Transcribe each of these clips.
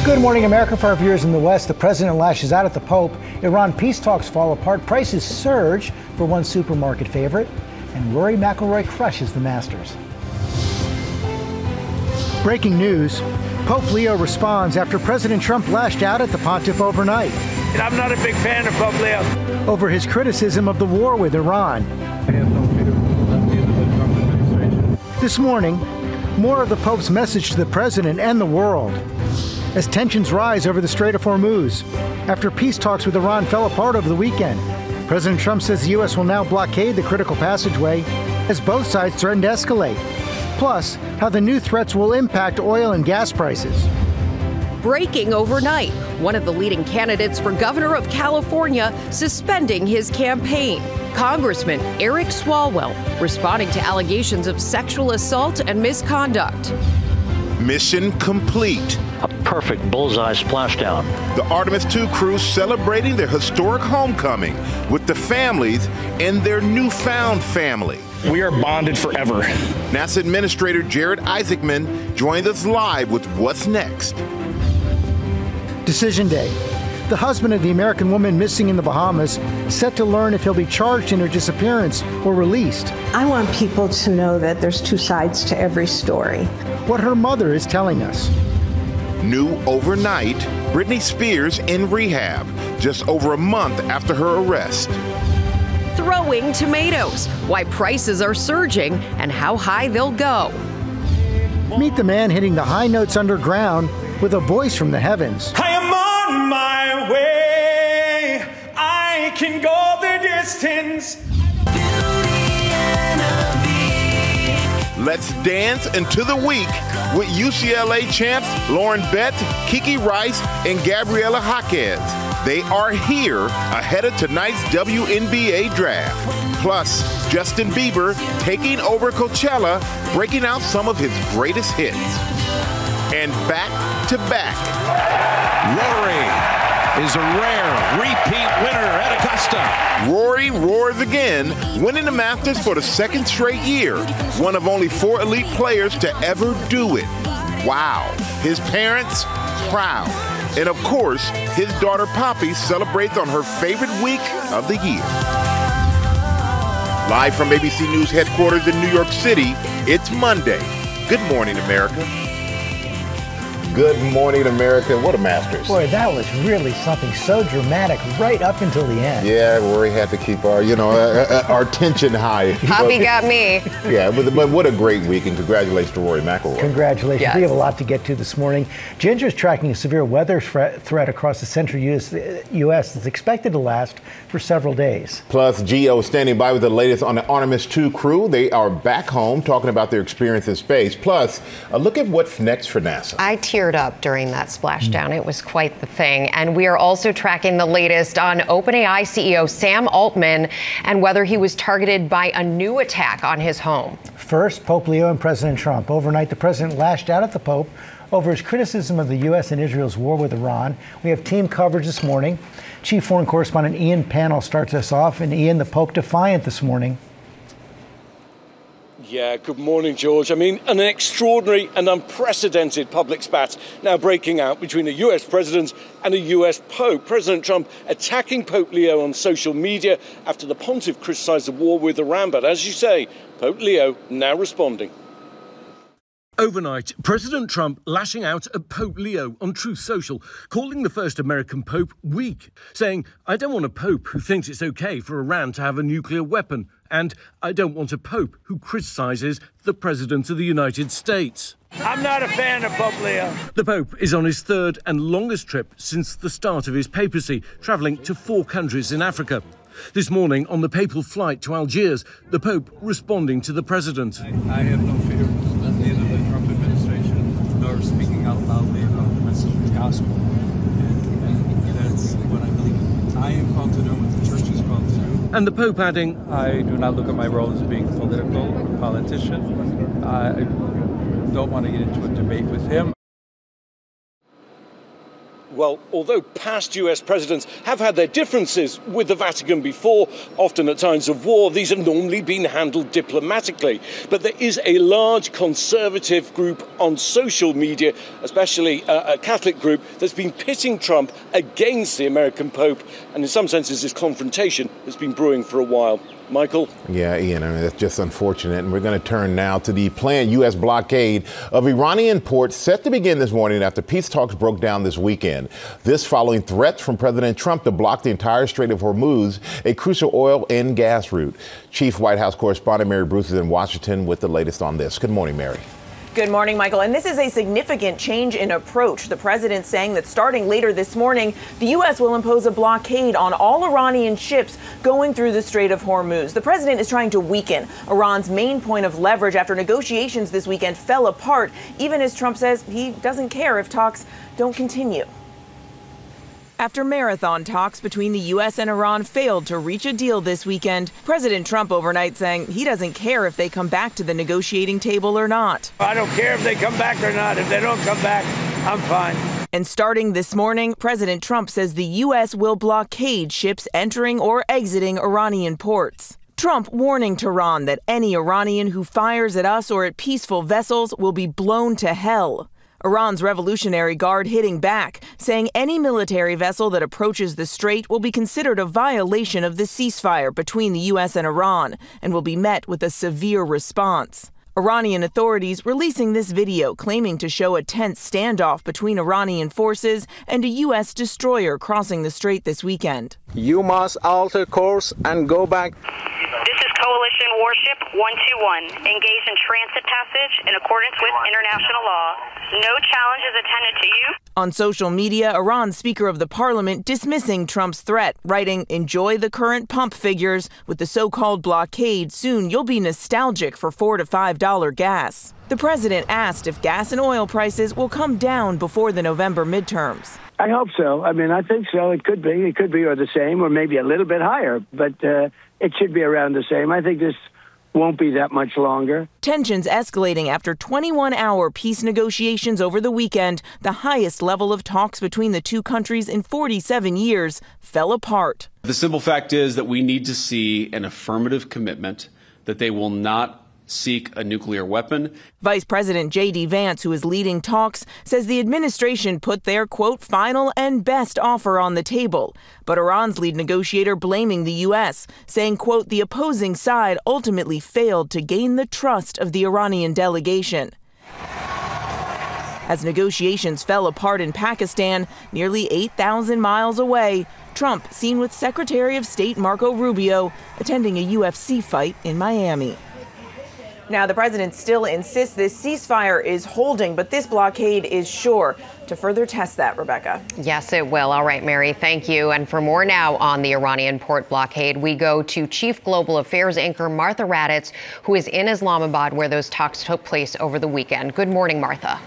Good morning, America. For our viewers in the West, the president lashes out at the Pope. Iran peace talks fall apart. Prices surge for one supermarket favorite. And Rory McIlroy crushes the Masters. Breaking news. Pope Leo responds after President Trump lashed out at the pontiff overnight. I'm not a big fan of Pope Leo. Over his criticism of the war with Iran. I have no fear of the Trump administration. This morning, more of the Pope's message to the president and the world. As tensions rise over the Strait of Hormuz, after peace talks with Iran fell apart over the weekend, President Trump says the U.S. will now blockade the critical passageway as both sides threaten to escalate. Plus, how the new threats will impact oil and gas prices. Breaking overnight, one of the leading candidates for governor of California suspending his campaign. Congressman Eric Swalwell responding to allegations of sexual assault and misconduct. Mission complete. A perfect bullseye splashdown. The Artemis II crew celebrating their historic homecoming with the families and their newfound family. We are bonded forever. NASA Administrator Jared Isaacman joined us live with what's next. Decision Day. The husband of the American woman missing in the Bahamas set to learn if he'll be charged in her disappearance or released. I want people to know that there's two sides to every story. What her mother is telling us. New overnight, Britney Spears in rehab, just over a month after her arrest. Throwing tomatoes, why prices are surging and how high they'll go. Meet the man hitting the high notes underground with a voice from the heavens. I am on my way. I can go the distance. Let's dance into the week with UCLA champs Lauren Bett, Kiki Rice, and Gabriela Jaquez. They are here ahead of tonight's WNBA draft. Plus, Justin Bieber taking over Coachella, breaking out some of his greatest hits. And back to back. Rory is a rare repeat winner at Augusta. Rory roars again, winning the Masters for the second straight year. One of only 4 elite players to ever do it. Wow. His parents, proud. And of course, his daughter Poppy celebrates on her favorite week of the year. Live from ABC News headquarters in New York City, it's Monday. Good morning, America. Good morning, America. What a Masters. Boy, that was really something so dramatic right up until the end. Yeah, Rory had to keep our, our tension high. Poppy got me. Yeah, but what a great week, and congratulations to Rory McIlroy. Congratulations. Yes. We have a lot to get to this morning. Ginger's tracking a severe weather threat across the central U.S. that's expected to last for several days. Plus, Geo standing by with the latest on the Artemis II crew. They are back home talking about their experience in space. Plus, a look at what's next for NASA. I teared up during that splashdown. It was quite the thing. And we are also tracking the latest on OpenAI CEO Sam Altman and whether he was targeted by a new attack on his home. First, Pope Leo and President Trump. Overnight, the president lashed out at the Pope over his criticism of the U.S. and Israel's war with Iran. We have team coverage this morning. Chief Foreign Correspondent Ian Pannell starts us off. And Ian, the Pope defiant this morning. Yeah, good morning, George. I mean, an extraordinary and unprecedented public spat now breaking out between a US president and a US Pope. President Trump attacking Pope Leo on social media after the pontiff criticised the war with Iran. But as you say, Pope Leo now responding. Overnight, President Trump lashing out at Pope Leo on Truth Social, calling the first American Pope weak, saying, "I don't want a Pope who thinks it's okay for Iran to have a nuclear weapon, and I don't want a Pope who criticizes the President of the United States." I'm not a fan of Pope Leo. The Pope is on his third and longest trip since the start of his papacy, traveling to 4 countries in Africa. This morning, on the papal flight to Algiers, the Pope responding to the President. I have no fear of neither the Trump administration nor speaking out loudly about the message of the gospel. And that's what I believe I am called to do, what the church is called to do. And the Pope adding, I do not look at my role as being political or politician. I don't want to get into a debate with him. Well, although past US presidents have had their differences with the Vatican before, often at times of war, these have normally been handled diplomatically. But there is a large conservative group on social media, especially a Catholic group, that's been pitting Trump against the American Pope. And in some senses, this confrontation has been brewing for a while. Michael? Yeah, Ian, I mean, that's just unfortunate. And we're going to turn now to the planned U.S. blockade of Iranian ports set to begin this morning after peace talks broke down this weekend. This following threats from President Trump to block the entire Strait of Hormuz, a crucial oil and gas route. Chief White House correspondent Mary Bruce is in Washington with the latest on this. Good morning, Mary. Good morning, Michael. And this is a significant change in approach. The president saying that starting later this morning, the U.S. will impose a blockade on all Iranian ships going through the Strait of Hormuz. The president is trying to weaken Iran's main point of leverage after negotiations this weekend fell apart, even as Trump says he doesn't care if talks don't continue. After marathon talks between the U.S. and Iran failed to reach a deal this weekend, President Trump overnight saying he doesn't care if they come back to the negotiating table or not. I don't care if they come back or not. If they don't come back, I'm fine. And starting this morning, President Trump says the U.S. will blockade ships entering or exiting Iranian ports. Trump warning Tehran that any Iranian who fires at us or at peaceful vessels will be blown to hell. Iran's Revolutionary Guard hitting back, saying any military vessel that approaches the strait will be considered a violation of the ceasefire between the U.S. and Iran and will be met with a severe response. Iranian authorities releasing this video claiming to show a tense standoff between Iranian forces and a U.S. destroyer crossing the strait this weekend. You must alter course and go back. This is Coalition Warship 121, engaged in transit passage in accordance with international law. No challenge is attended to you. On social media, Iran's Speaker of the Parliament dismissing Trump's threat, writing, "Enjoy the current pump figures. With the so-called blockade, soon you'll be nostalgic for $4 to $5 gas." The president asked if gas and oil prices will come down before the November midterms. I hope so. I mean, I think so. It could be. It could be or the same or maybe a little bit higher, but it should be around the same. I think this won't be that much longer. Tensions escalating after 21-hour peace negotiations over the weekend. The highest level of talks between the two countries in 47 years fell apart. The simple fact is that we need to see an affirmative commitment that they will not seek a nuclear weapon. Vice President J.D. Vance, who is leading talks, says the administration put their, quote, final and best offer on the table. But Iran's lead negotiator blaming the U.S., saying, quote, the opposing side ultimately failed to gain the trust of the Iranian delegation. As negotiations fell apart in Pakistan, nearly 8,000 miles away, Trump seen with Secretary of State Marco Rubio attending a UFC fight in Miami. Now, the president still insists this ceasefire is holding, but this blockade is sure to further test that, Rebecca. Yes, it will. All right, Mary, thank you. And for more now on the Iranian port blockade, we go to Chief Global Affairs anchor Martha Raddatz, who is in Islamabad, where those talks took place over the weekend. Good morning, Martha.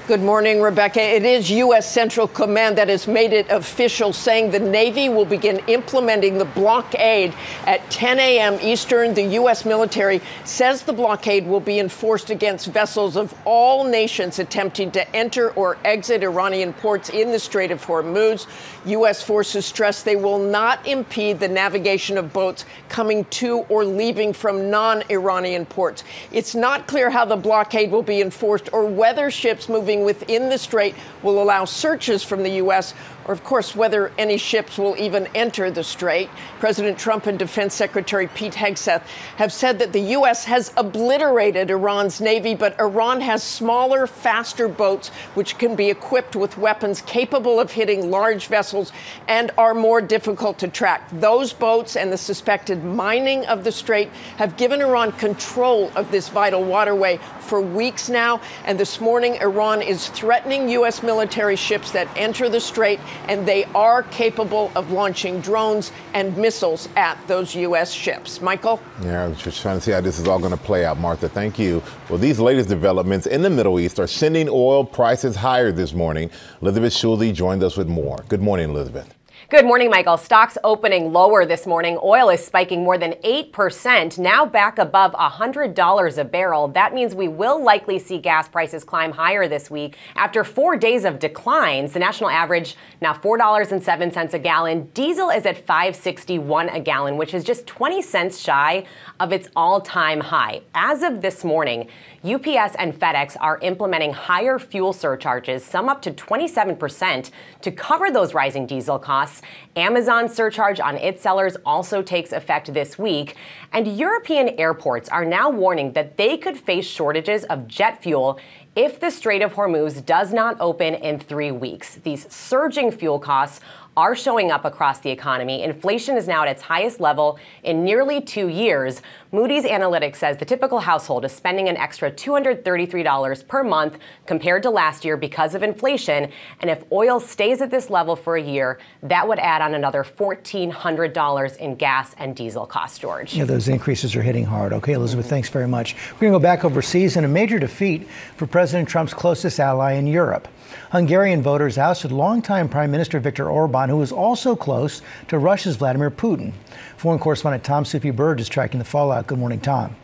Good morning, Rebecca. It is U.S. Central Command that has made it official, saying the Navy will begin implementing the blockade at 10 a.m. Eastern. The U.S. military says the blockade will be enforced against vessels of all nations attempting to enter or exit Iranian ports in the Strait of Hormuz. U.S. forces stress they will not impede the navigation of boats coming to or leaving from non-Iranian ports. It's not clear how the blockade will be enforced or whether ships moving within the strait will allow searches from the U.S., or, of course, whether any ships will even enter the strait. President Trump and Defense Secretary Pete Hegseth have said that the U.S. has obliterated Iran's Navy, but Iran has smaller, faster boats which can be equipped with weapons capable of hitting large vessels and are more difficult to track. Those boats and the suspected mining of the strait have given Iran control of this vital waterway for weeks now. And this morning, Iran is threatening U.S. military ships that enter the strait, and they are capable of launching drones and missiles at those U.S. ships. Michael? Yeah, I was just trying to see how this is all going to play out, Martha. Thank you. Well, these latest developments in the Middle East are sending oil prices higher this morning. Elizabeth Schulze joined us with more. Good morning, Elizabeth. Good morning, Michael. Stocks opening lower this morning. Oil is spiking more than 8%, now back above $100 a barrel. That means we will likely see gas prices climb higher this week. After 4 days of declines, the national average now $4.07 a gallon. Diesel is at $5.61 a gallon, which is just 20 cents shy of its all-time high. As of this morning, UPS and FedEx are implementing higher fuel surcharges, some up to 27%, to cover those rising diesel costs. Amazon's surcharge on its sellers also takes effect this week. And European airports are now warning that they could face shortages of jet fuel if the Strait of Hormuz does not open in 3 weeks. These surging fuel costs are showing up across the economy. Inflation is now at its highest level in nearly 2 years. Moody's Analytics says the typical household is spending an extra $233 per month compared to last year because of inflation. And if oil stays at this level for a year, that would add on another $1,400 in gas and diesel costs, George. Yeah, those increases are hitting hard. Okay, Elizabeth, thanks very much. We're going to go back overseas in a major defeat for President Trump's closest ally in Europe. Hungarian voters ousted longtime Prime Minister Viktor Orban, who was also close to Russia's Vladimir Putin. Foreign correspondent Tom Sufi-Burge is tracking the fallout. Good morning, Tom.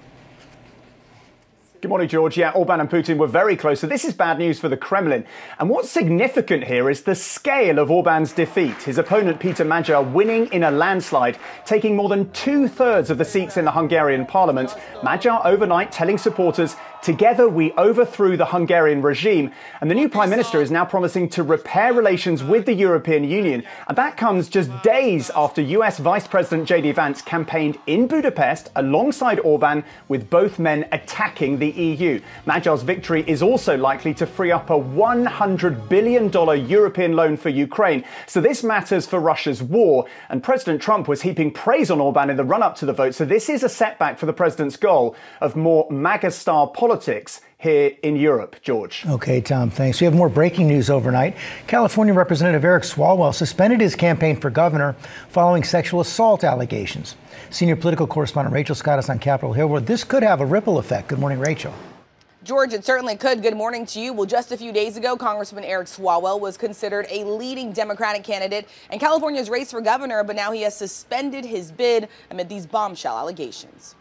Good morning, George. Yeah, Orban and Putin were very close, so this is bad news for the Kremlin. And what's significant here is the scale of Orban's defeat. His opponent, Peter Magyar, winning in a landslide, taking more than 2/3 of the seats in the Hungarian parliament. Magyar overnight telling supporters, "Together we overthrew the Hungarian regime." And the new prime minister is now promising to repair relations with the European Union. And that comes just days after US Vice President J.D. Vance campaigned in Budapest alongside Orban, with both men attacking the EU. Magyar's victory is also likely to free up a $100 billion European loan for Ukraine. So this matters for Russia's war. And President Trump was heaping praise on Orban in the run-up to the vote. So this is a setback for the president's goal of more MAGA-style politics here in Europe. George. Okay, Tom, thanks. We have more breaking news overnight. California Representative Eric Swalwell suspended his campaign for governor following sexual assault allegations. Senior political correspondent Rachel Scott is on Capitol Hill, where this could have a ripple effect. Good morning, Rachel. George, it certainly could. Good morning to you. Well, just a few days ago, Congressman Eric Swalwell was considered a leading Democratic candidate in California's race for governor, but now he has suspended his bid amid these bombshell allegations.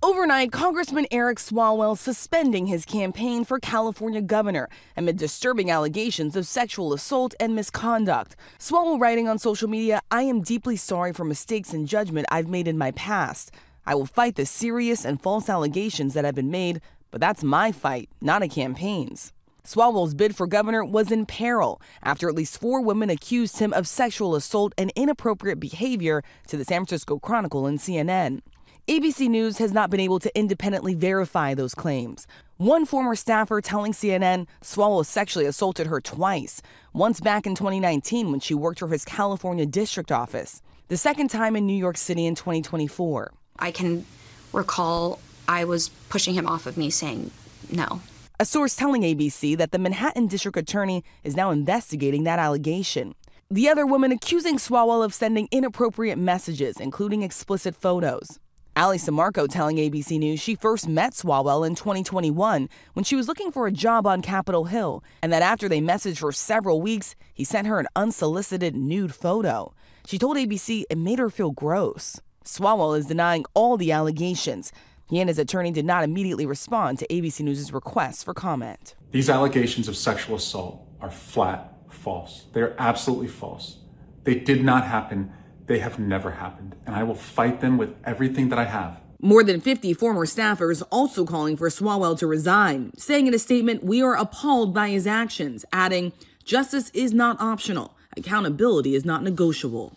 Overnight, Congressman Eric Swalwell suspending his campaign for California governor amid disturbing allegations of sexual assault and misconduct. Swalwell writing on social media, "I am deeply sorry for mistakes in judgment I've made in my past. I will fight the serious and false allegations that have been made, but that's my fight, not a campaign's." Swalwell's bid for governor was in peril after at least 4 women accused him of sexual assault and inappropriate behavior to the San Francisco Chronicle and CNN. ABC News has not been able to independently verify those claims. One former staffer telling CNN Swalwell sexually assaulted her twice, once back in 2019 when she worked for his California district office, the second time in New York City in 2024. I can recall I was pushing him off of me saying no. A source telling ABC that the Manhattan district attorney is now investigating that allegation. The other woman accusing Swalwell of sending inappropriate messages, including explicit photos. Ali Samarco telling ABC News she first met Swalwell in 2021 when she was looking for a job on Capitol Hill, and that after they messaged for several weeks, he sent her an unsolicited nude photo. She told ABC it made her feel gross. Swalwell is denying all the allegations. He and his attorney did not immediately respond to ABC News' request for comment. These allegations of sexual assault are flat false. They are absolutely false. They did not happen. They have never happened, and I will fight them with everything that I have. More than 50 former staffers also calling for Swalwell to resign, saying in a statement, "We are appalled by his actions," adding, "Justice is not optional. Accountability is not negotiable."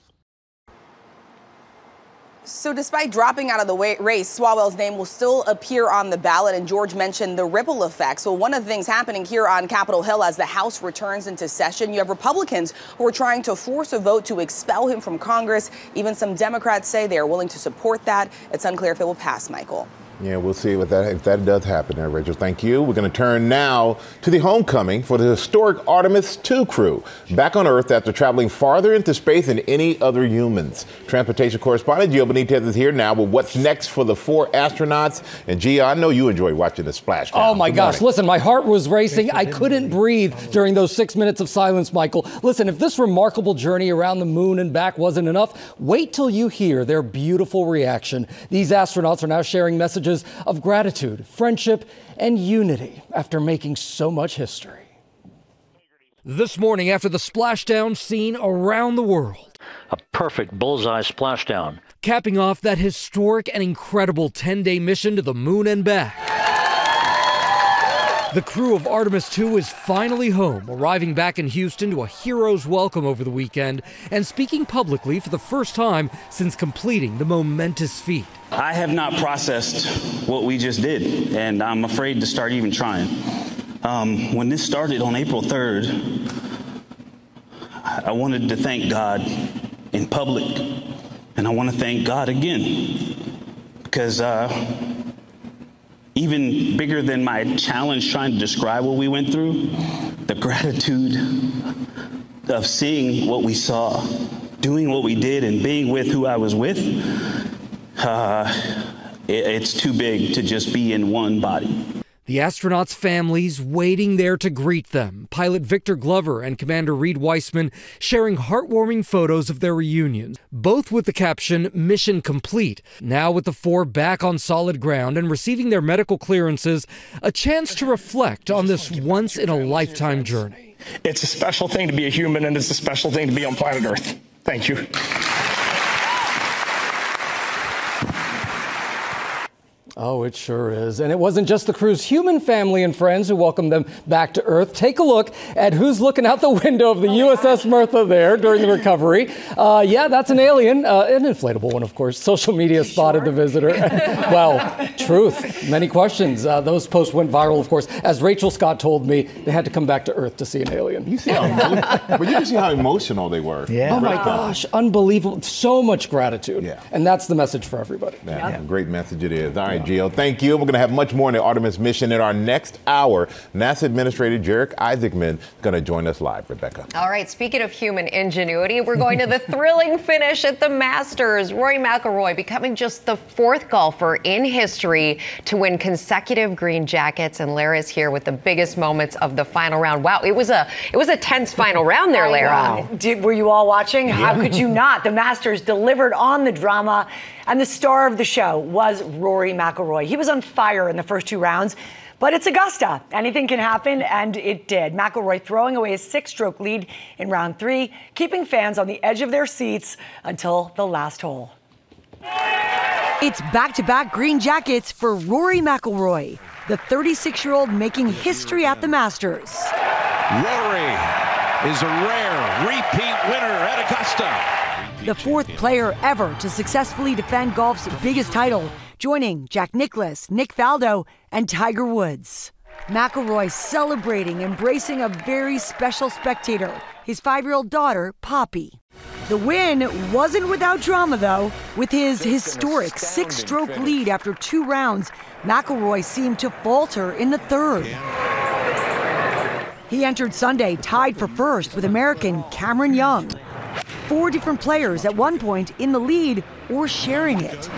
So despite dropping out of the race, Swalwell's name will still appear on the ballot. And George mentioned the ripple effect. So one of the things happening here on Capitol Hill as the House returns into session, you have Republicans who are trying to force a vote to expel him from Congress. Even some Democrats say they are willing to support that. It's unclear if it will pass, Michael. Yeah, we'll see if that does happen there, Rachel. Thank you. We're going to turn now to the homecoming for the historic Artemis II crew, back on Earth after traveling farther into space than any other humans. Transportation correspondent Gio Benitez is here now with what's next for the 4 astronauts. And Gio, I know you enjoy watching the splashdown. Oh my gosh, listen, my heart was racing. I couldn't breathe during those 6 minutes of silence, Michael. Listen, if this remarkable journey around the moon and back wasn't enough, wait till you hear their beautiful reaction. These astronauts are now sharing messages of gratitude, friendship, and unity after making so much history. This morning, after the splashdown seen around the world. A perfect bullseye splashdown. Capping off that historic and incredible 10-day mission to the moon and back. The crew of Artemis II is finally home, arriving back in Houston to a hero's welcome over the weekend and speaking publicly for the first time since completing the momentous feat. I have not processed what we just did, and I'm afraid to start even trying. When this started on April 3rd, I wanted to thank God in public, and I want to thank God again, because even bigger than my challenge trying to describe what we went through, the gratitude of seeing what we saw, doing what we did, and being with who I was with, it's too big to just be in one body. The astronauts' families waiting there to greet them. Pilot Victor Glover and Commander Reed Weissman sharing heartwarming photos of their reunions, both with the caption, "Mission complete." Now with the 4 back on solid ground and receiving their medical clearances, a chance to reflect on this once-in-a-lifetime journey. It's a special thing to be a human, and it's a special thing to be on planet Earth. Thank you. Oh, it sure is. And it wasn't just the crew's human family and friends who welcomed them back to Earth. Take a look at who's looking out the window of the USS Martha there during the recovery. Yeah, that's an alien, an inflatable one, of course. Social media spotted the visitor. Well, truth, many questions. Those posts went viral, of course. As Rachel Scott told me, they had to come back to Earth to see an alien. You see but you can see how emotional they were. Yeah. Oh my gosh, unbelievable. So much gratitude. Yeah. And that's the message for everybody. Yeah. Great message it is. All right, Gio, thank you. We're going to have much more on the Artemis mission in our next hour. NASA Administrator Jarek Isaacman is going to join us live. Rebecca. All right, speaking of human ingenuity, we're going to the thrilling finish at the Masters. Rory McIlroy becoming just the 4th golfer in history to win consecutive green jackets. And Lara is here with the biggest moments of the final round. Wow, it was a tense final round there, Lara. Were you all watching? Yeah. How could you not? The Masters delivered on the drama. And the star of the show was Rory McIlroy. He was on fire in the first 2 rounds, but it's Augusta. Anything can happen, and it did. McIlroy throwing away his 6-stroke lead in round 3, keeping fans on the edge of their seats until the last hole. It's back-to-back green jackets for Rory McIlroy, the 36-year-old making history at the Masters. Rory is a rare repeat winner at Augusta. The 4th player ever to successfully defend golf's biggest title, joining Jack Nicklaus, Nick Faldo, and Tiger Woods. McIlroy celebrating, embracing a very special spectator, his 5-year-old daughter, Poppy. The win wasn't without drama, though. With his historic 6-stroke lead after 2 rounds, McIlroy seemed to falter in the 3rd. He entered Sunday tied for first with American Cameron Young. 4 different players at one point in the lead or sharing it.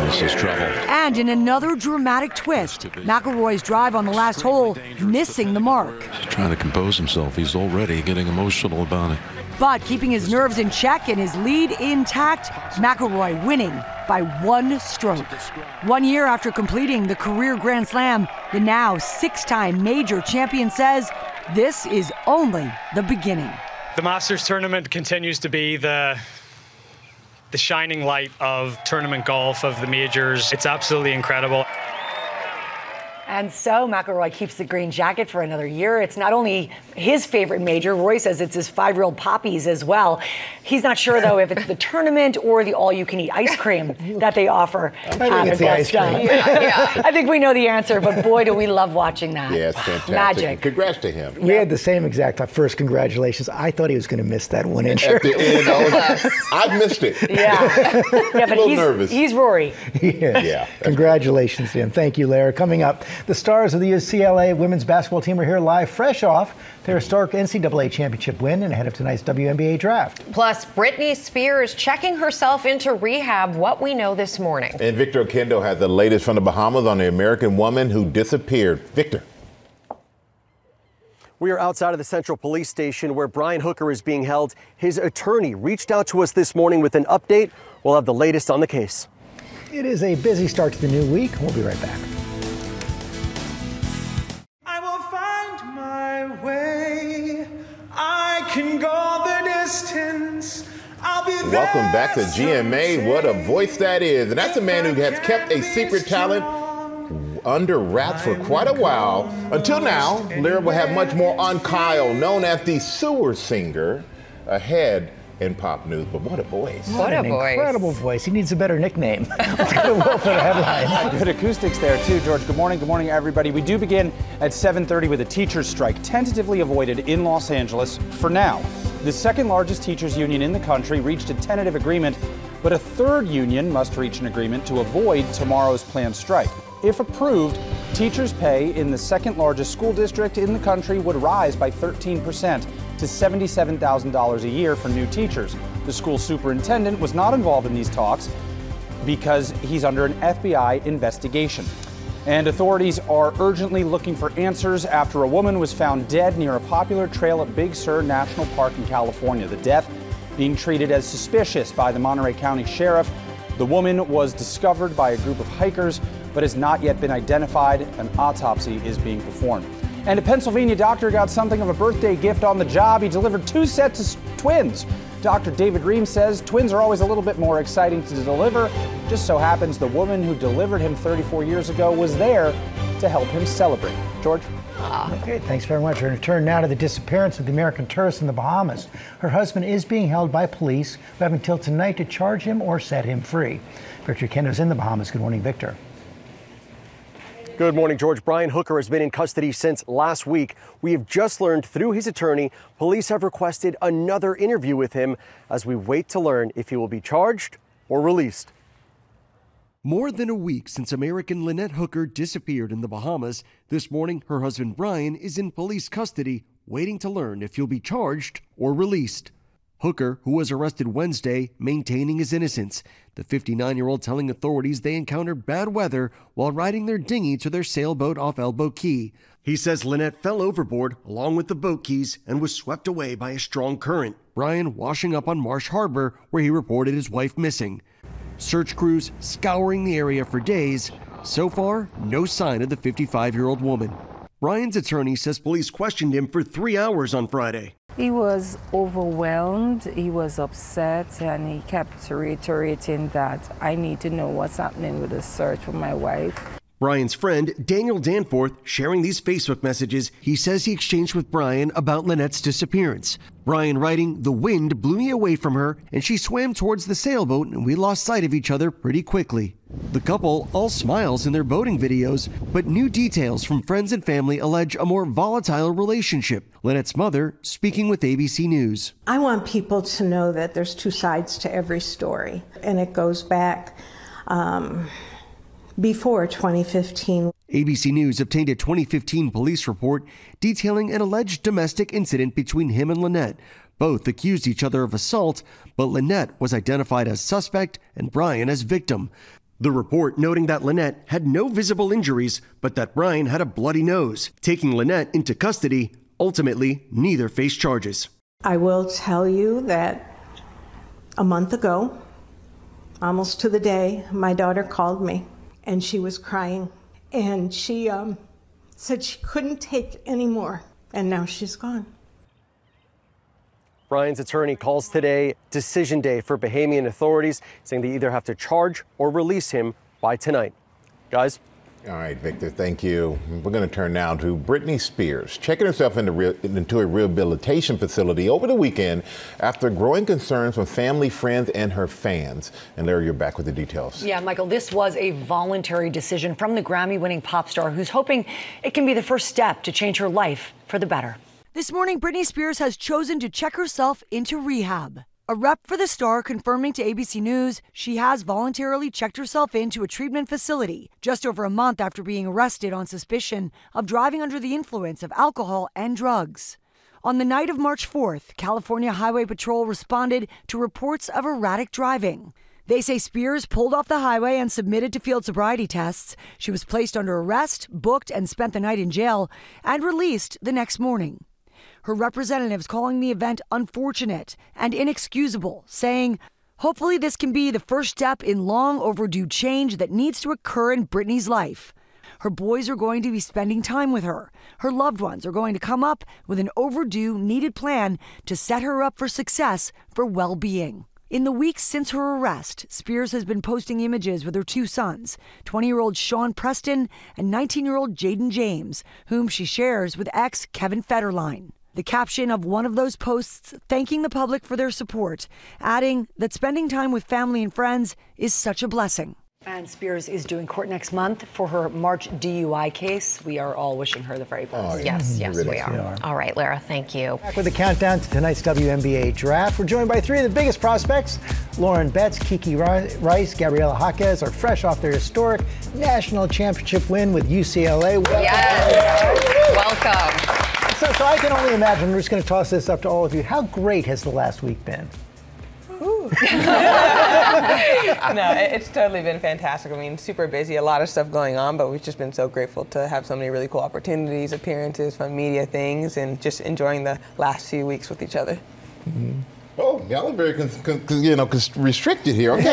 This is trouble. And in another dramatic twist, McIlroy's drive on the last hole missing the mark. He's trying to compose himself. He's already getting emotional about it. But keeping his nerves in check and his lead intact, McIlroy winning by 1 stroke. 1 year after completing the career Grand Slam, the now 6-time major champion says this is only the beginning. The Masters tournament continues to be the shining light of tournament golf, of the majors. It's absolutely incredible. And And so McIlroy keeps the green jacket for another year. It's not only his favorite major. Roy says it's his 5-year-old Poppy's as well. He's not sure, though, if it's the tournament or the all-you-can-eat ice cream that they offer I think it's the ice cream. I think we know the answer, but boy, do we love watching that. Yeah, it's fantastic. Magic. Congrats to him. We had the same exact first congratulations. I thought he was going to miss that one incher. At the end, I missed it. Yeah, but a little nervous. He's Rory. Yeah. Congratulations to him. Thank you, Lara. Coming up, the stars of the UCLA women's basketball team are here live, fresh off their historic NCAA championship win and ahead of tonight's WNBA draft. Plus, Britney Spears checking herself into rehab, what we know this morning. And Victor Oquendo has the latest from the Bahamas on the American woman who disappeared. Victor. We are outside of the Central Police Station where Brian Hooker is being held. His attorney reached out to us this morning with an update. We'll have the latest on the case. It is a busy start to the new week. We'll be right back. I will find my way. I can go the distance. I'll be there. Welcome back to GMA. What a voice that is. And that's a man who has kept a secret talent under wraps for quite a while. Until now, Lyra will have much more on Kyle, known as the sewer singer, ahead in pop news. But what a voice. What a voice. Incredible voice. He needs a better nickname. Let's go to Will for the headlines. Good acoustics there, too, George. Good morning. Good morning, everybody. We do begin at 7:30 with a teachers' strike tentatively avoided in Los Angeles for now. The second largest teachers union in the country reached a tentative agreement, but a third union must reach an agreement to avoid tomorrow's planned strike. If approved, teachers' pay in the second largest school district in the country would rise by 13% to $77,000 a year for new teachers. The school superintendent was not involved in these talks because he's under an FBI investigation. And authorities are urgently looking for answers after a woman was found dead near a popular trail at Big Sur National Park in California. The death being treated as suspicious by the Monterey County Sheriff. The woman was discovered by a group of hikers, but has not yet been identified. An autopsy is being performed. And a Pennsylvania doctor got something of a birthday gift on the job. He delivered 2 sets of twins. Dr. David Ream says twins are always a little bit more exciting to deliver. Just so happens the woman who delivered him 34 years ago was there to help him celebrate. George? Okay, thanks very much. We're going to turn now to the disappearance of the American tourist in the Bahamas. Her husband is being held by police who have until tonight to charge him or set him free. Victor Oquendo's in the Bahamas. Good morning, Victor. Good morning, George. Brian Hooker has been in custody since last week. We have just learned through his attorney, police have requested another interview with him as we wait to learn if he will be charged or released. More than a week since American Lynette Hooker disappeared in the Bahamas, this morning her husband Brian is in police custody, waiting to learn if he'll be charged or released. Hooker, who was arrested Wednesday, maintaining his innocence. The 59-year-old telling authorities they encountered bad weather while riding their dinghy to their sailboat off Elbow Key. He says Lynette fell overboard along with the boat keys and was swept away by a strong current. Brian washing up on Marsh Harbor, where he reported his wife missing. Search crews scouring the area for days. So far, no sign of the 55-year-old woman. Brian's attorney says police questioned him for 3 hours on Friday. He was overwhelmed, he was upset, and he kept reiterating that I need to know what's happening with the search for my wife. Brian's friend, Daniel Danforth, sharing these Facebook messages he says he exchanged with Brian about Lynette's disappearance. Brian writing, "The wind blew me away from her, and she swam towards the sailboat, and we lost sight of each other pretty quickly." The couple all smiles in their boating videos, but new details from friends and family allege a more volatile relationship. Lynette's mother speaking with ABC News. I want people to know that there's two sides to every story, and it goes back before 2015. ABC News obtained a 2015 police report detailing an alleged domestic incident between him and Lynette. Both accused each other of assault, but Lynette was identified as suspect and Brian as victim. The report noting that Lynette had no visible injuries, but that Brian had a bloody nose. Taking Lynette into custody, ultimately, neither faced charges. I will tell you that a month ago, almost to the day, my daughter called me and she was crying. And she said she couldn't take any more, and now she's gone. Brian's attorney calls today decision day for Bahamian authorities, saying they either have to charge or release him by tonight. Guys? All right, Victor, thank you. We're going to turn now to Britney Spears, checking herself into a rehabilitation facility over the weekend after growing concerns from family, friends, and her fans. And Larry, you're back with the details. Yeah, Michael, this was a voluntary decision from the Grammy-winning pop star who's hoping it can be the first step to change her life for the better. This morning, Britney Spears has chosen to check herself into rehab. A rep for the star confirming to ABC News she has voluntarily checked herself into a treatment facility just over a month after being arrested on suspicion of driving under the influence of alcohol and drugs. On the night of March 4th, California Highway Patrol responded to reports of erratic driving. They say Spears pulled off the highway and submitted to field sobriety tests. She was placed under arrest, booked, and spent the night in jail, and released the next morning. Her representatives calling the event unfortunate and inexcusable, saying, hopefully this can be the first step in long overdue change that needs to occur in Britney's life. Her boys are going to be spending time with her. Her loved ones are going to come up with an overdue, needed plan to set her up for success for well-being. In the weeks since her arrest, Spears has been posting images with her two sons, 20-year-old Sean Preston and 19-year-old Jaden James, whom she shares with ex Kevin Federline. The caption of one of those posts thanking the public for their support, adding that spending time with family and friends is such a blessing. And Spears is doing court next month for her March DUI case. We are all wishing her the very best. Oh, yes, we are. All right, Lara, thank you. Back with the countdown to tonight's WNBA draft. We're joined by three of the biggest prospects. Lauren Betts, Kiki Rice, Gabriela Jaquez are fresh off their historic national championship win with UCLA. Yes, welcome. So I can only imagine, we're just going to toss this up to all of you. How great has the last week been? No, it's totally been fantastic. I mean, super busy, a lot of stuff going on, but we've just been so grateful to have so many really cool opportunities, appearances, fun media things, and just enjoying the last few weeks with each other. Mm-hmm. Oh, y'all are very restricted here. Okay.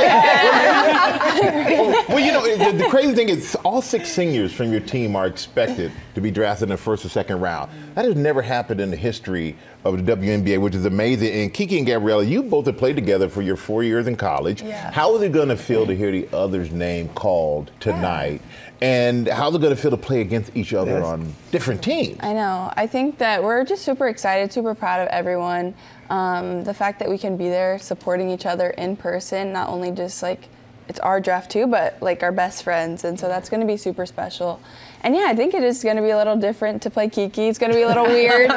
Well, the crazy thing is all 6 seniors from your team are expected to be drafted in the first or second round. That has never happened in the history of the WNBA, which is amazing. And Kiki and Gabriella, you both have played together for your 4 years in college. Yeah. How is it going to feel to hear the other's name called tonight? And how's it going to feel to play against each other on different teams? I know. I think that we're just super excited, super proud of everyone. The fact that we can be there supporting each other in person, not only just like it's our draft too, but like our best friends. And so that's going to be super special. And yeah, I think it is going to be a little different to play Kiki. It's going to be a little weird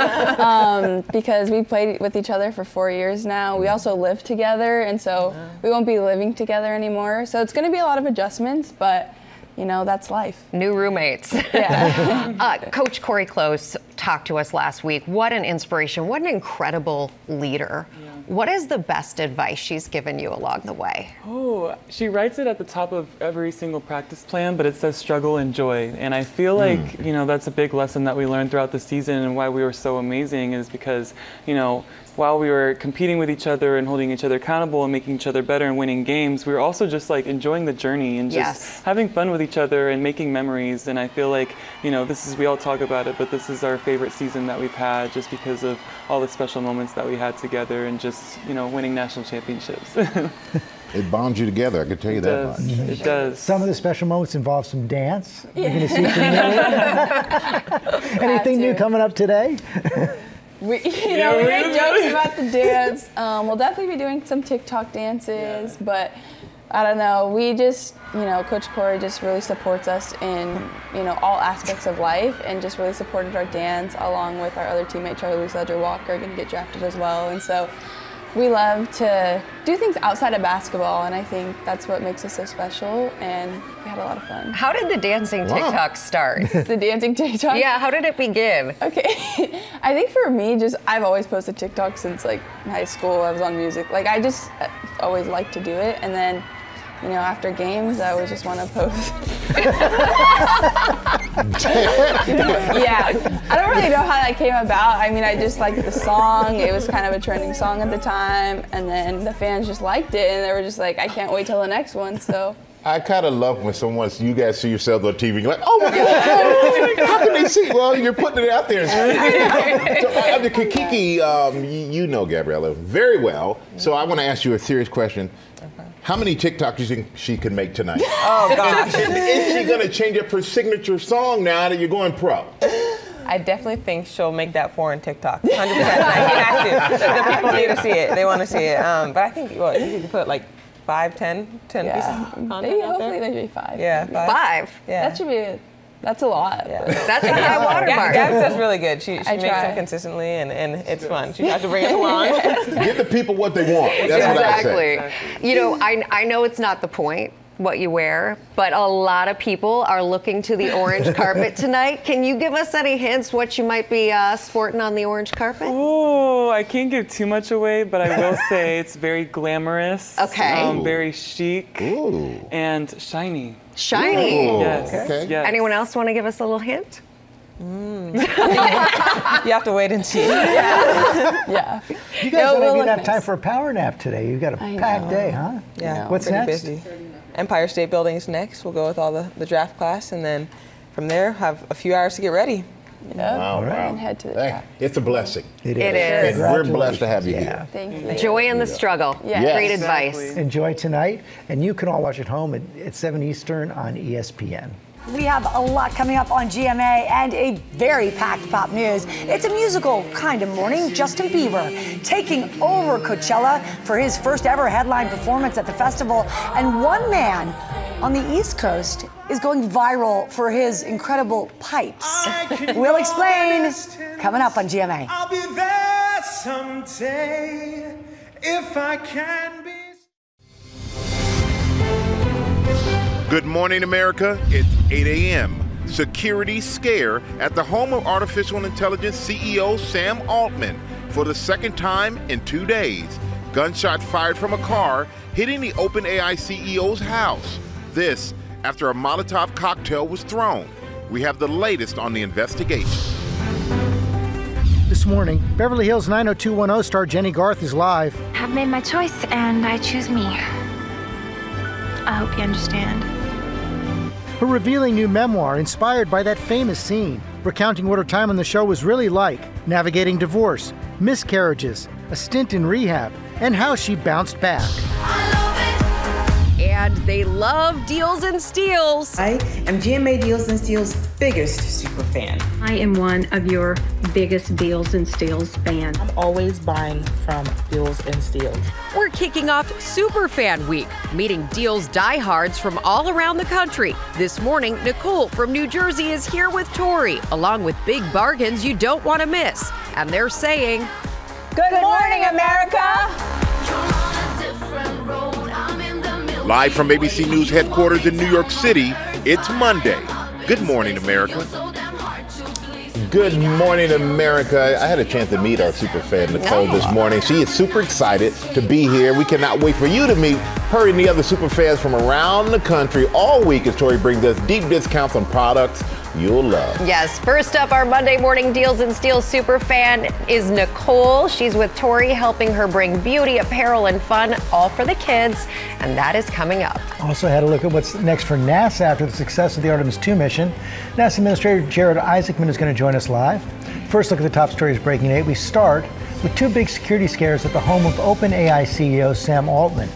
because we played with each other for 4 years now. We also live together, and so we won't be living together anymore. So it's going to be a lot of adjustments, but you know, that's life. New roommates. Yeah. Coach Corey Close talked to us last week. What an inspiration. What an incredible leader. Yeah. What is the best advice she's given you along the way? Oh, she writes it at the top of every single practice plan, but it says struggle and joy. And I feel like, you know, that's a big lesson that we learned throughout the season, and why we were so amazing is because, you know, while we were competing with each other and holding each other accountable and making each other better and winning games, we were also just like enjoying the journey and just having fun with each other and making memories. And I feel like, you know, we all talk about it, but this is our favorite season that we've had just because of all the special moments that we had together and just, you know, winning national championships. It bonds you together, I can tell you that much. It does. Some of the special moments involve some dance. We're going to see some Anything new coming up today? We make jokes about the dance. We'll definitely be doing some TikTok dances, but I don't know. We just, you know, Coach Corey just really supports us in, you know, all aspects of life, and just really supported our dance along with our other teammate, Charlize Leger-Walker, going to get drafted as well. And so we love to do things outside of basketball, and I think that's what makes us so special, and we had a lot of fun. How did the dancing TikTok start? The dancing TikTok? Yeah, how did it begin? Okay, I think for me, I've always posted TikTok since like high school. I was on music. Like I just always liked to do it, and then, you know, after games, I always just want to post. Yeah, I don't really know how that came about. I mean, I just liked the song. It was kind of a trending song at the time, and then the fans just liked it, and they were just like, I can't wait till the next one, so. I kind of love when you guys see yourselves on TV, you're like, oh my God, how can they see? Well, you're putting it out there. So, Kiki, you know Gabriella very well, so I want to ask you a serious question. How many TikToks do you think she could make tonight? Oh, gosh. Is she going to change up her signature song now that you're going pro? I definitely think she'll make that foreign TikTok. 100%. She has to. The people need to see it. They want to see it. But I think you could put like 5, 10 pieces of content Maybe, out hopefully there. maybe 5. Yeah, 5. Yeah. That should be. That's a lot. Yeah. That's a high watermark. Gabs does really good. She makes try. them consistently, and it's fun. She has to bring us along. Give the people what they want. That's what I say. Exactly. You know, I know it's not the point what you wear, but a lot of people are looking to the orange carpet tonight. Can you give us any hints what you might be sporting on the orange carpet? Oh, I can't give too much away, but I will say it's very glamorous. Okay. Very chic. Ooh. And shiny. Shiny. Ooh. Yes. Okay. Yes. Anyone else want to give us a little hint? You have to wait and see. Yeah. You guys don't even have time for a power nap today. You've got a packed day, huh? Yeah. What's pretty next? Busy. Empire State Building is next. We'll go with all the draft class, and then from there have a few hours to get ready. Yep. Wow. And head to the Hey, it's a blessing. It is. And we're blessed to have you here. Thank you. Joy in the struggle. Yes. Great advice. Enjoy tonight, and you can all watch at home at 7 Eastern on ESPN. We have a lot coming up on GMA and a very packed pop news. It's a musical kind of morning. Justin Bieber taking over Coachella for his first ever headline performance at the festival. And one man on the East Coast is going viral for his incredible pipes. We'll explain coming up on GMA. I'll be there someday if I can be. Good morning, America. It's 8 a.m. Security scare at the home of artificial intelligence CEO Sam Altman for the second time in 2 days. Gunshot fired from a car hitting the OpenAI CEO's house. This after a Molotov cocktail was thrown. We have the latest on the investigation. This morning, Beverly Hills 90210 star Jenny Garth is live. I've made my choice and I choose me. I hope you understand. Her revealing new memoir inspired by that famous scene, recounting what her time on the show was really like, navigating divorce, miscarriages, a stint in rehab, and how she bounced back. And they love Deals and Steals. I am GMA Deals and Steals' biggest super fan. I am one of your biggest Deals and Steals fans. I'm always buying from Deals and Steals. We're kicking off Superfan Week, meeting Deals diehards from all around the country. This morning, Nicole from New Jersey is here with Tori, along with big bargains you don't want to miss. And they're saying, Good morning, America! Live from ABC News headquarters in New York City, it's Monday. Good morning, America. Good morning, America. I had a chance to meet our super fan, Nicole, this morning. She is super excited to be here. We cannot wait for you to meet her and the other super fans from around the country all week as Tori brings us deep discounts on products you'll love. Yes, first up, our Monday morning Deals and Steals super fan is Nicole. She's with Tori, helping her bring beauty, apparel, and fun, all for the kids, and that is coming up. Also had a look at what's next for NASA after the success of the Artemis II mission. NASA Administrator Jared Isaacman is going to join us live. First look at the top stories breaking 8. We start with two big security scares at the home of OpenAI CEO Sam Altman.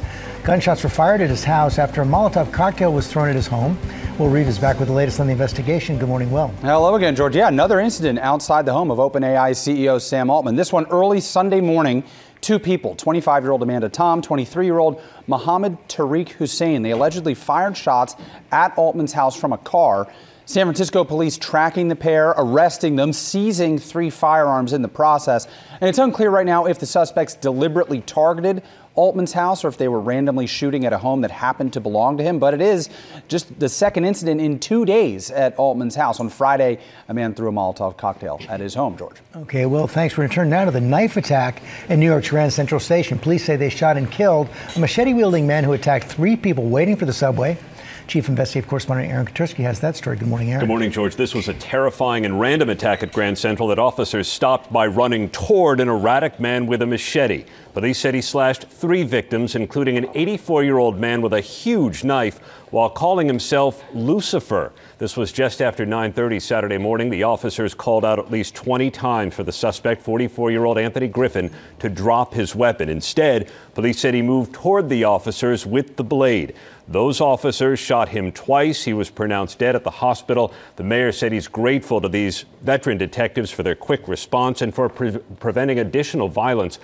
Gunshots were fired at his house after a Molotov cocktail was thrown at his home. Will Reed is back with the latest on the investigation. Good morning, Will. Hello again, George. Yeah, another incident outside the home of OpenAI CEO Sam Altman. This one early Sunday morning. Two people, 25-year-old Amanda Tom, 23-year-old Mohammed Tariq Hussein. They allegedly fired shots at Altman's house from a car. San Francisco police tracking the pair, arresting them, seizing 3 firearms in the process. And it's unclear right now if the suspects deliberately targeted Altman's house or if they were randomly shooting at a home that happened to belong to him. But it is just the second incident in 2 days at Altman's house. On Friday, a man threw a Molotov cocktail at his home, George. Okay, Will, thanks. We're going to turn now to the knife attack in New York's Grand Central Station. Police say they shot and killed a machete-wielding man who attacked 3 people waiting for the subway. Chief Investigative Correspondent Aaron Katursky has that story. Good morning, Aaron. Good morning, George. This was a terrifying and random attack at Grand Central that officers stopped by running toward an erratic man with a machete. Police said he slashed 3 victims, including an 84-year-old man with a huge knife, while calling himself Lucifer. This was just after 9:30 Saturday morning. The officers called out at least 20 times for the suspect, 44-year-old Anthony Griffin, to drop his weapon. Instead, police said he moved toward the officers with the blade. Those officers shot him twice. He was pronounced dead at the hospital. The mayor said he's grateful to these veteran detectives for their quick response and for preventing additional violence.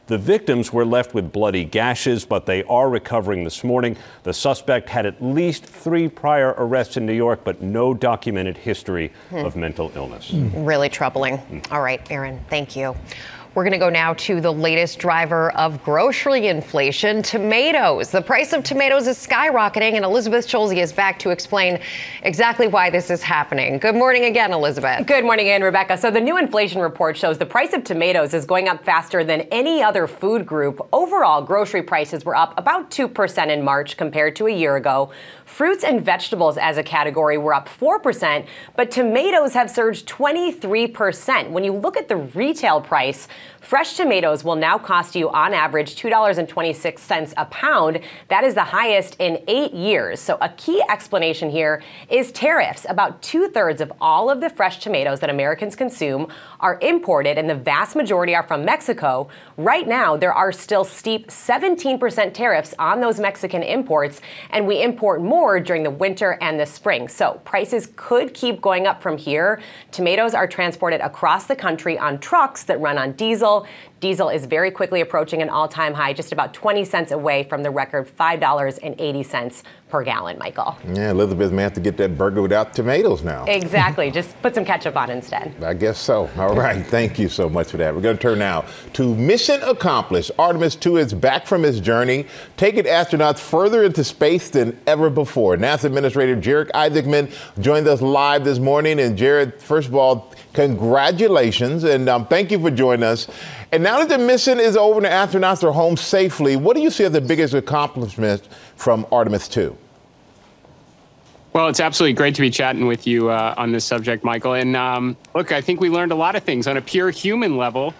The victims were left with bloody gashes, but they are recovering this morning. The suspect had at least 3 prior arrests in New York, but no documented history of mental illness. Really troubling. All right, Aaron, thank you. We're going to go now to the latest driver of grocery inflation, tomatoes. The price of tomatoes is skyrocketing, and Elizabeth Schulze is back to explain exactly why this is happening. Good morning again, Elizabeth. Good morning, Ann, Rebecca. So the new inflation report shows the price of tomatoes is going up faster than any other food group. Overall, grocery prices were up about 2% in March compared to a year ago. Fruits and vegetables as a category were up 4%, but tomatoes have surged 23%. When you look at the retail price, fresh tomatoes will now cost you on average $2.26 a pound. That is the highest in 8 years. So a key explanation here is tariffs. About 2/3 of all of the fresh tomatoes that Americans consume are imported, and the vast majority are from Mexico. Right now, there are still steep 17% tariffs on those Mexican imports, and we import more during the winter and the spring. So prices could keep going up from here. Tomatoes are transported across the country on trucks that run on diesel. Diesel is very quickly approaching an all-time high, just about 20 cents away from the record $5.80 per gallon, Michael. Yeah, Elizabeth may have to get that burger without tomatoes now. Exactly. Just put some ketchup on instead. I guess so. All right. Thank you so much for that. We're going to turn now to mission accomplished. Artemis 2 is back from its journey, taking astronauts further into space than ever before. NASA Administrator Jared Isaacman joined us live this morning. And Jared, first of all, congratulations, and thank you for joining us. And now that the mission is over and the astronauts are home safely, what do you see as the biggest accomplishment from Artemis 2? Well, it's absolutely great to be chatting with you on this subject, Michael. And look, I think we learned a lot of things on a pure human level.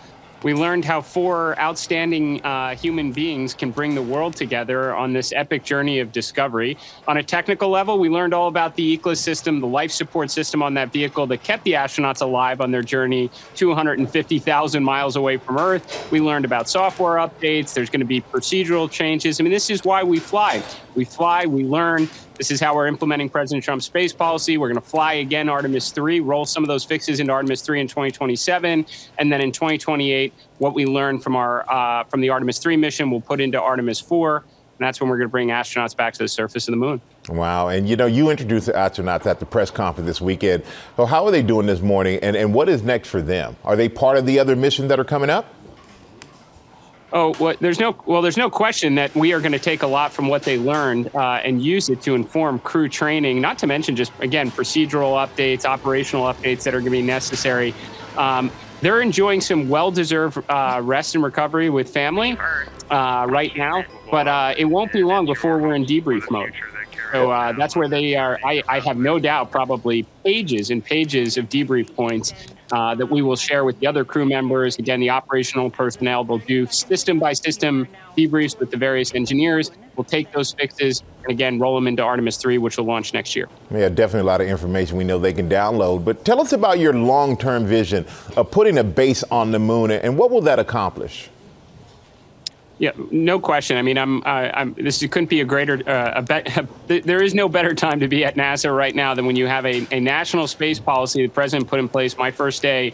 We learned how 4 outstanding human beings can bring the world together on this epic journey of discovery. On a technical level, we learned all about the ecosystem, the life support system on that vehicle that kept the astronauts alive on their journey 250,000 miles away from Earth. We learned about software updates. There's going to be procedural changes. I mean, this is why we fly. We fly, we learn. This is how we're implementing President Trump's space policy. We're going to fly again Artemis 3, roll some of those fixes into Artemis 3 in 2027. And then in 2028, what we learned from from the Artemis 3 mission, we'll put into Artemis 4. And that's when we're going to bring astronauts back to the surface of the moon. Wow. And, you know, you introduced the astronauts at the press conference this weekend. So how are they doing this morning? And what is next for them? Are they part of the other missions that are coming up? Oh, well, there's no question that we are going to take a lot from what they learned and use it to inform crew training, not to mention just, again, procedural updates, operational updates that are going to be necessary. They're enjoying some well-deserved rest and recovery with family right now, but it won't be long before we're in debrief mode. So that's where they are. I have no doubt probably pages and pages of debrief points that we will share with the other crew members. Again, the operational personnel will do system by system debriefs with the various engineers. We'll take those fixes and again, roll them into Artemis 3, which will launch next year. Yeah, definitely a lot of information we know they can download. But tell us about your long-term vision of putting a base on the moon, and what will that accomplish? Yeah, no question. I mean, this couldn't be a greater, there is no better time to be at NASA right now than when you have a national space policy the president put in place my first day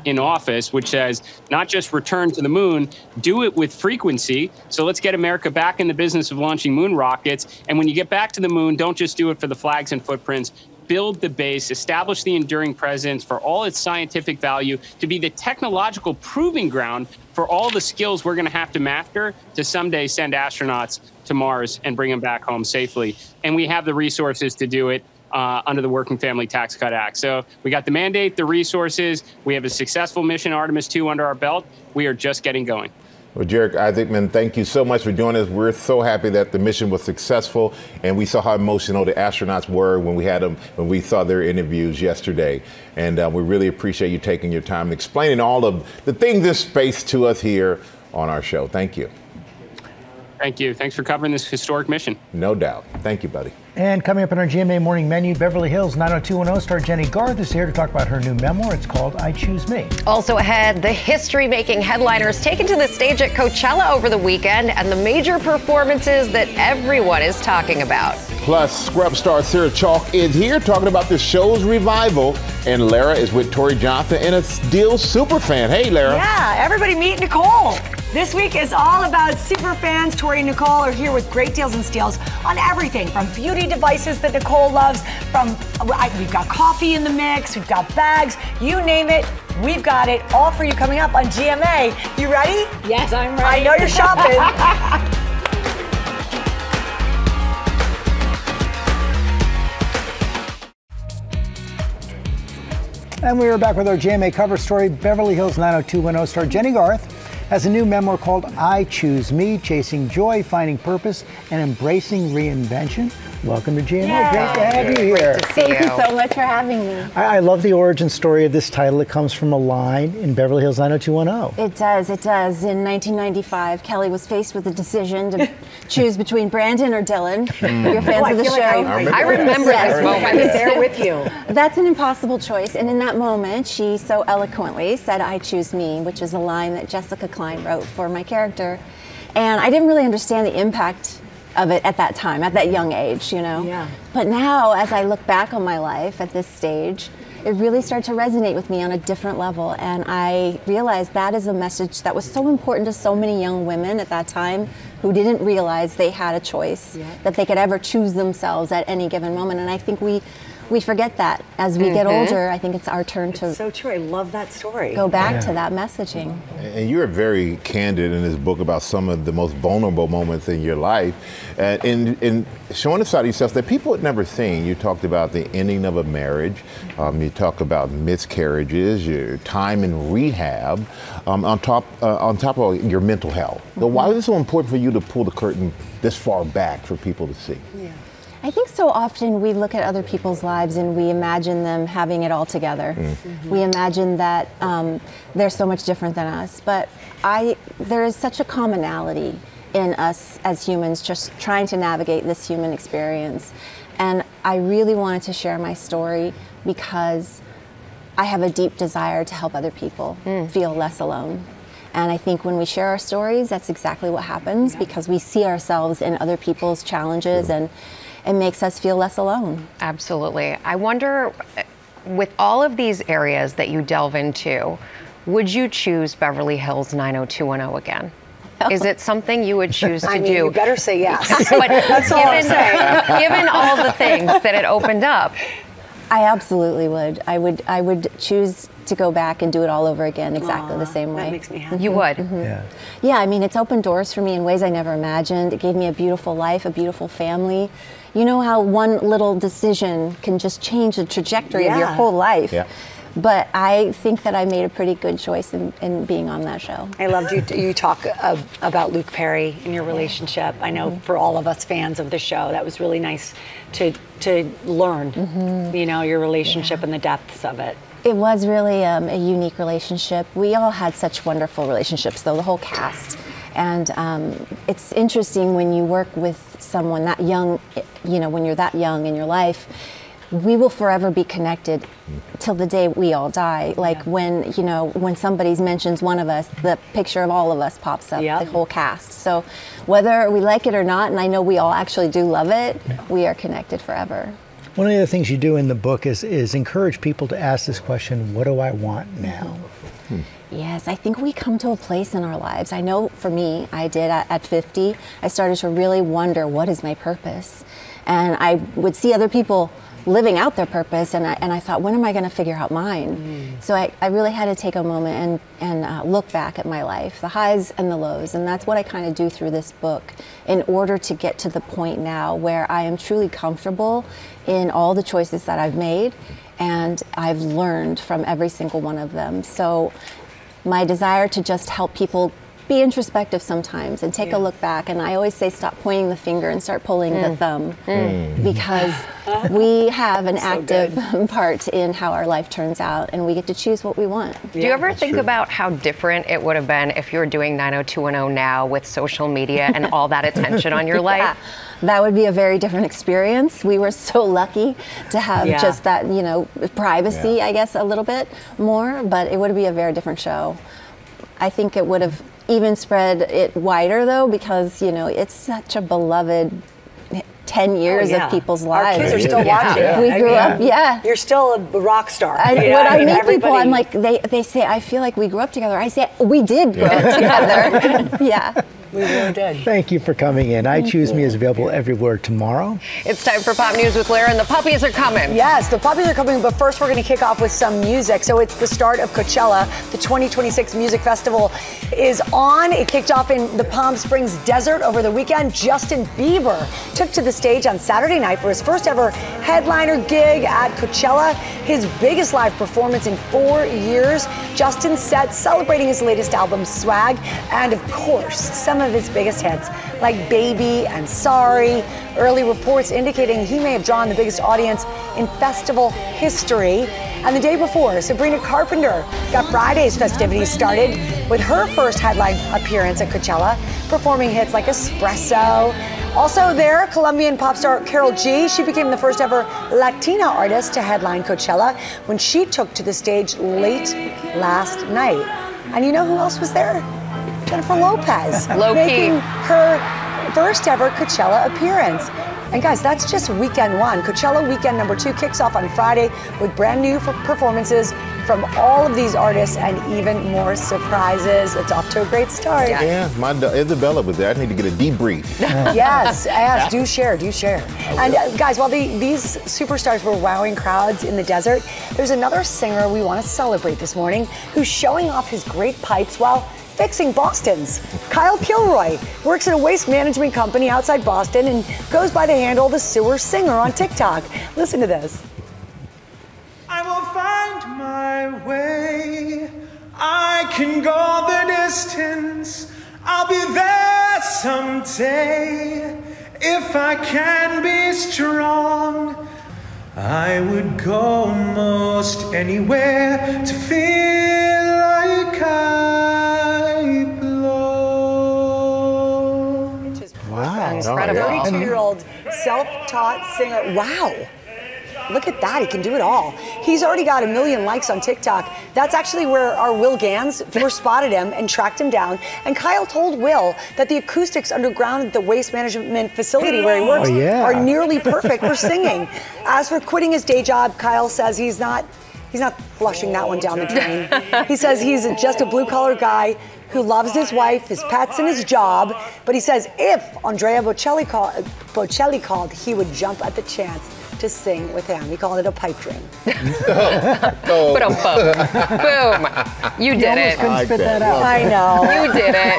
in office, which says not just return to the moon, do it with frequency. So let's get America back in the business of launching moon rockets. And when you get back to the moon, don't just do it for the flags and footprints. Build the base, establish the enduring presence for all its scientific value, to be the technological proving ground for all the skills we're going to have to master to someday send astronauts to Mars and bring them back home safely. And we have the resources to do it under the Working Family Tax Cut Act. So we got the mandate, the resources. We have a successful mission, Artemis 2, under our belt. We are just getting going. Well, Jared Isaacman, thank you so much for joining us. We're so happy that the mission was successful, and we saw how emotional the astronauts were when we saw their interviews yesterday. And we really appreciate you taking your time and explaining all of the things in space to us here on our show. Thank you. Thank you. Thanks for covering this historic mission. No doubt. Thank you, buddy. And coming up in our GMA morning menu, Beverly Hills 90210 star Jenny Garth is here to talk about her new memoir. It's called I Choose Me. Also ahead, the history-making headliners taken to the stage at Coachella over the weekend and the major performances that everyone is talking about. Plus, Scrub star Sarah Chalk is here talking about the show's revival. And Lara is with Tori Johnson and a Steel super fan. Hey, Lara. Yeah, everybody meet Nicole. This week is all about super fans. Tori and Nicole are here with great deals and steals on everything from beauty devices that Nicole loves, we've got coffee in the mix, we've got bags, you name it, we've got it, all for you coming up on GMA. You ready? Yes, I'm ready. I know you're shopping. And we are back with our GMA cover story. Beverly Hills 90210 star Jenny Garth has a new memoir called I Choose Me, Chasing Joy, Finding Purpose, and Embracing Reinvention. Welcome to GMA. Yay. Great to have you here. Thank you so much for having me. I love the origin story of this title. It comes from a line in Beverly Hills 90210. It does. In 1995, Kelly was faced with the decision to choose between Brandon or Dylan. You're fans of the show. I remember this moment. I was there with you. That's an impossible choice. And in that moment, she so eloquently said, I choose me, which is a line that Jessica Klein wrote for my character. And I didn't really understand the impact of it at that time, at that young age, you know. Yeah. But now, as I look back on my life at this stage, it really started to resonate with me on a different level. And I realized that is a message that was so important to so many young women at that time who didn't realize they had a choice, that they could ever choose themselves at any given moment. And I think we forget that as we get older. I think it's our turn to so true. I love that story. Go back to that messaging. And you're very candid in this book about some of the most vulnerable moments in your life. In showing a side of yourself that people had never seen. You talked about the ending of a marriage. You talk about miscarriages, your time in rehab, on top of your mental health. So why is it so important for you to pull the curtain this far back for people to see? Yeah. I think so often we look at other people's lives and we imagine them having it all together. We imagine that they're so much different than us. But there is such a commonality in us as humans just trying to navigate this human experience. And I really wanted to share my story because I have a deep desire to help other people feel less alone. And I think when we share our stories, that's exactly what happens because we see ourselves in other people's challenges and it makes us feel less alone. Absolutely. I wonder, with all of these areas that you delve into, would you choose Beverly Hills 90210 again? Is it something you would choose to do? You better say yes. But That's all I'm saying. given all the things that it opened up, I absolutely would. I would choose to go back and do it all over again exactly the same way. That makes me happy. You would? Yeah, I mean, it's opened doors for me in ways I never imagined. It gave me a beautiful life, a beautiful family. You know how one little decision can just change the trajectory of your whole life. Yeah. But I think that I made a pretty good choice in being on that show. I loved you talk about Luke Perry and your relationship. I know for all of us fans of the show, that was really nice to learn, you know, your relationship and the depths of it. It was really a unique relationship. We all had such wonderful relationships, though, the whole cast. And it's interesting when you work with someone that young, you know, when you're that young in your life, we will forever be connected till the day we all die. Like when, you know, when somebody mentions one of us, the picture of all of us pops up, the whole cast. So whether we like it or not, and I know we all actually do love it, we are connected forever. One of the things you do in the book is encourage people to ask this question, what do I want now? Yes, I think we come to a place in our lives. I know for me, I did at 50, I started to really wonder, what is my purpose? And I would see other people living out their purpose, and I thought, when am I going to figure out mine? So I really had to take a moment and look back at my life, the highs and the lows, and that's what I kind of do through this book in order to get to the point now where I am truly comfortable in all the choices that I've made, and I've learned from every single one of them. So my desire to just help people be introspective sometimes and take a look back. And I always say stop pointing the finger and start pulling the thumb, because we have an active part in how our life turns out, and we get to choose what we want. Do you ever think about how different it would have been if you were doing 90210 now with social media and all that attention on your life? That would be a very different experience. We were so lucky to have just that, you know, privacy, I guess, a little bit more, but it would be a very different show. I think it would have even spread it wider, though, because, you know, it's such a beloved 10 years of people's lives. Our kids are still watching. We grew up, You're still a rock star. And when I meet people, I'm like, they say, I feel like we grew up together. I say, we did grow up together. Yeah. We really did. Thank you for coming in. I Choose Me is available everywhere tomorrow. It's time for Pop News with Lara, and the puppies are coming. Yes, the puppies are coming, but first we're going to kick off with some music. So it's the start of Coachella. The 2026 Music Festival is on. It kicked off in the Palm Springs desert over the weekend. Justin Bieber took to the stage on Saturday night for his first ever headliner gig at Coachella, his biggest live performance in 4 years. Justin's set celebrating his latest album, Swag, and of course, some of his biggest hits like Baby and Sorry. Early reports indicating he may have drawn the biggest audience in festival history. And the day before, Sabrina Carpenter got Friday's festivities started with her first headline appearance at Coachella, performing hits like Espresso. Also there, Colombian pop star Karol G. She became the first ever Latina artist to headline Coachella when she took to the stage late last night. And you know who else was there? Jennifer Lopez, making her first ever Coachella appearance. And guys, that's just weekend one. Coachella weekend number 2 kicks off on Friday with brand new performances from all of these artists and even more surprises. It's off to a great start. Yeah, my Isabella was there. I need to get a debrief. Yes, do share. And guys, while these superstars were wowing crowds in the desert, there's another singer we want to celebrate this morning who's showing off his great pipes while fixing Boston's. Kyle Kilroy works at a waste management company outside Boston and goes by the handle The Sewer Singer on TikTok. Listen to this. I will find my way. I can go the distance. I'll be there someday. If I can be strong, I would go most anywhere to feel like I belong. Wow. Incredible. 32-year-old self-taught singer. Wow. Look at that, he can do it all. He's already got 1 million likes on TikTok. That's actually where our Will Gans first spotted him and tracked him down. And Kyle told Will that the acoustics underground at the waste management facility where he works are nearly perfect for singing. As for quitting his day job, Kyle says he's not flushing that one down the drain. He says he's just a blue-collar guy who loves his wife, his pets, and his job. But he says if Andrea Bocelli called, he would jump at the chance to sing with him. He called it a pipe dream. Boom. You did it. Couldn't spit that out. I know. You did it.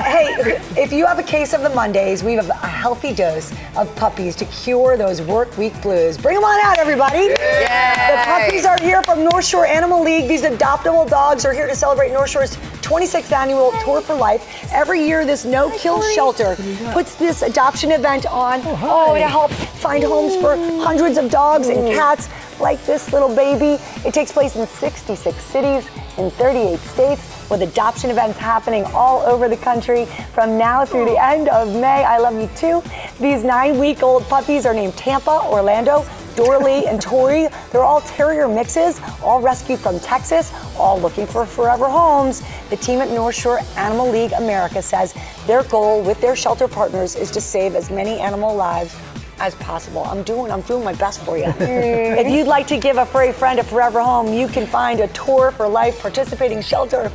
Hey, if you have a case of the Mondays, we have a healthy dose of puppies to cure those work week blues. Bring them on out, everybody. Yay. The puppies are here from North Shore Animal League. These adoptable dogs are here to celebrate North Shore's 26th annual Tour for Life. Every year, this no-kill shelter puts this adoption event on to help find homes for hundreds of dogs and cats like this little baby. It takes place in 66 cities in 38 states with adoption events happening all over the country from now through the end of May. I love you too. These 9-week-old puppies are named Tampa, Orlando, Dorley, and Tori. They're all terrier mixes, all rescued from Texas, all looking for forever homes. The team at North Shore Animal League America says their goal with their shelter partners is to save as many animal lives as possible. I'm doing my best for you. If you'd like to give a furry friend a forever home, you can find a Tour for Life participating shelter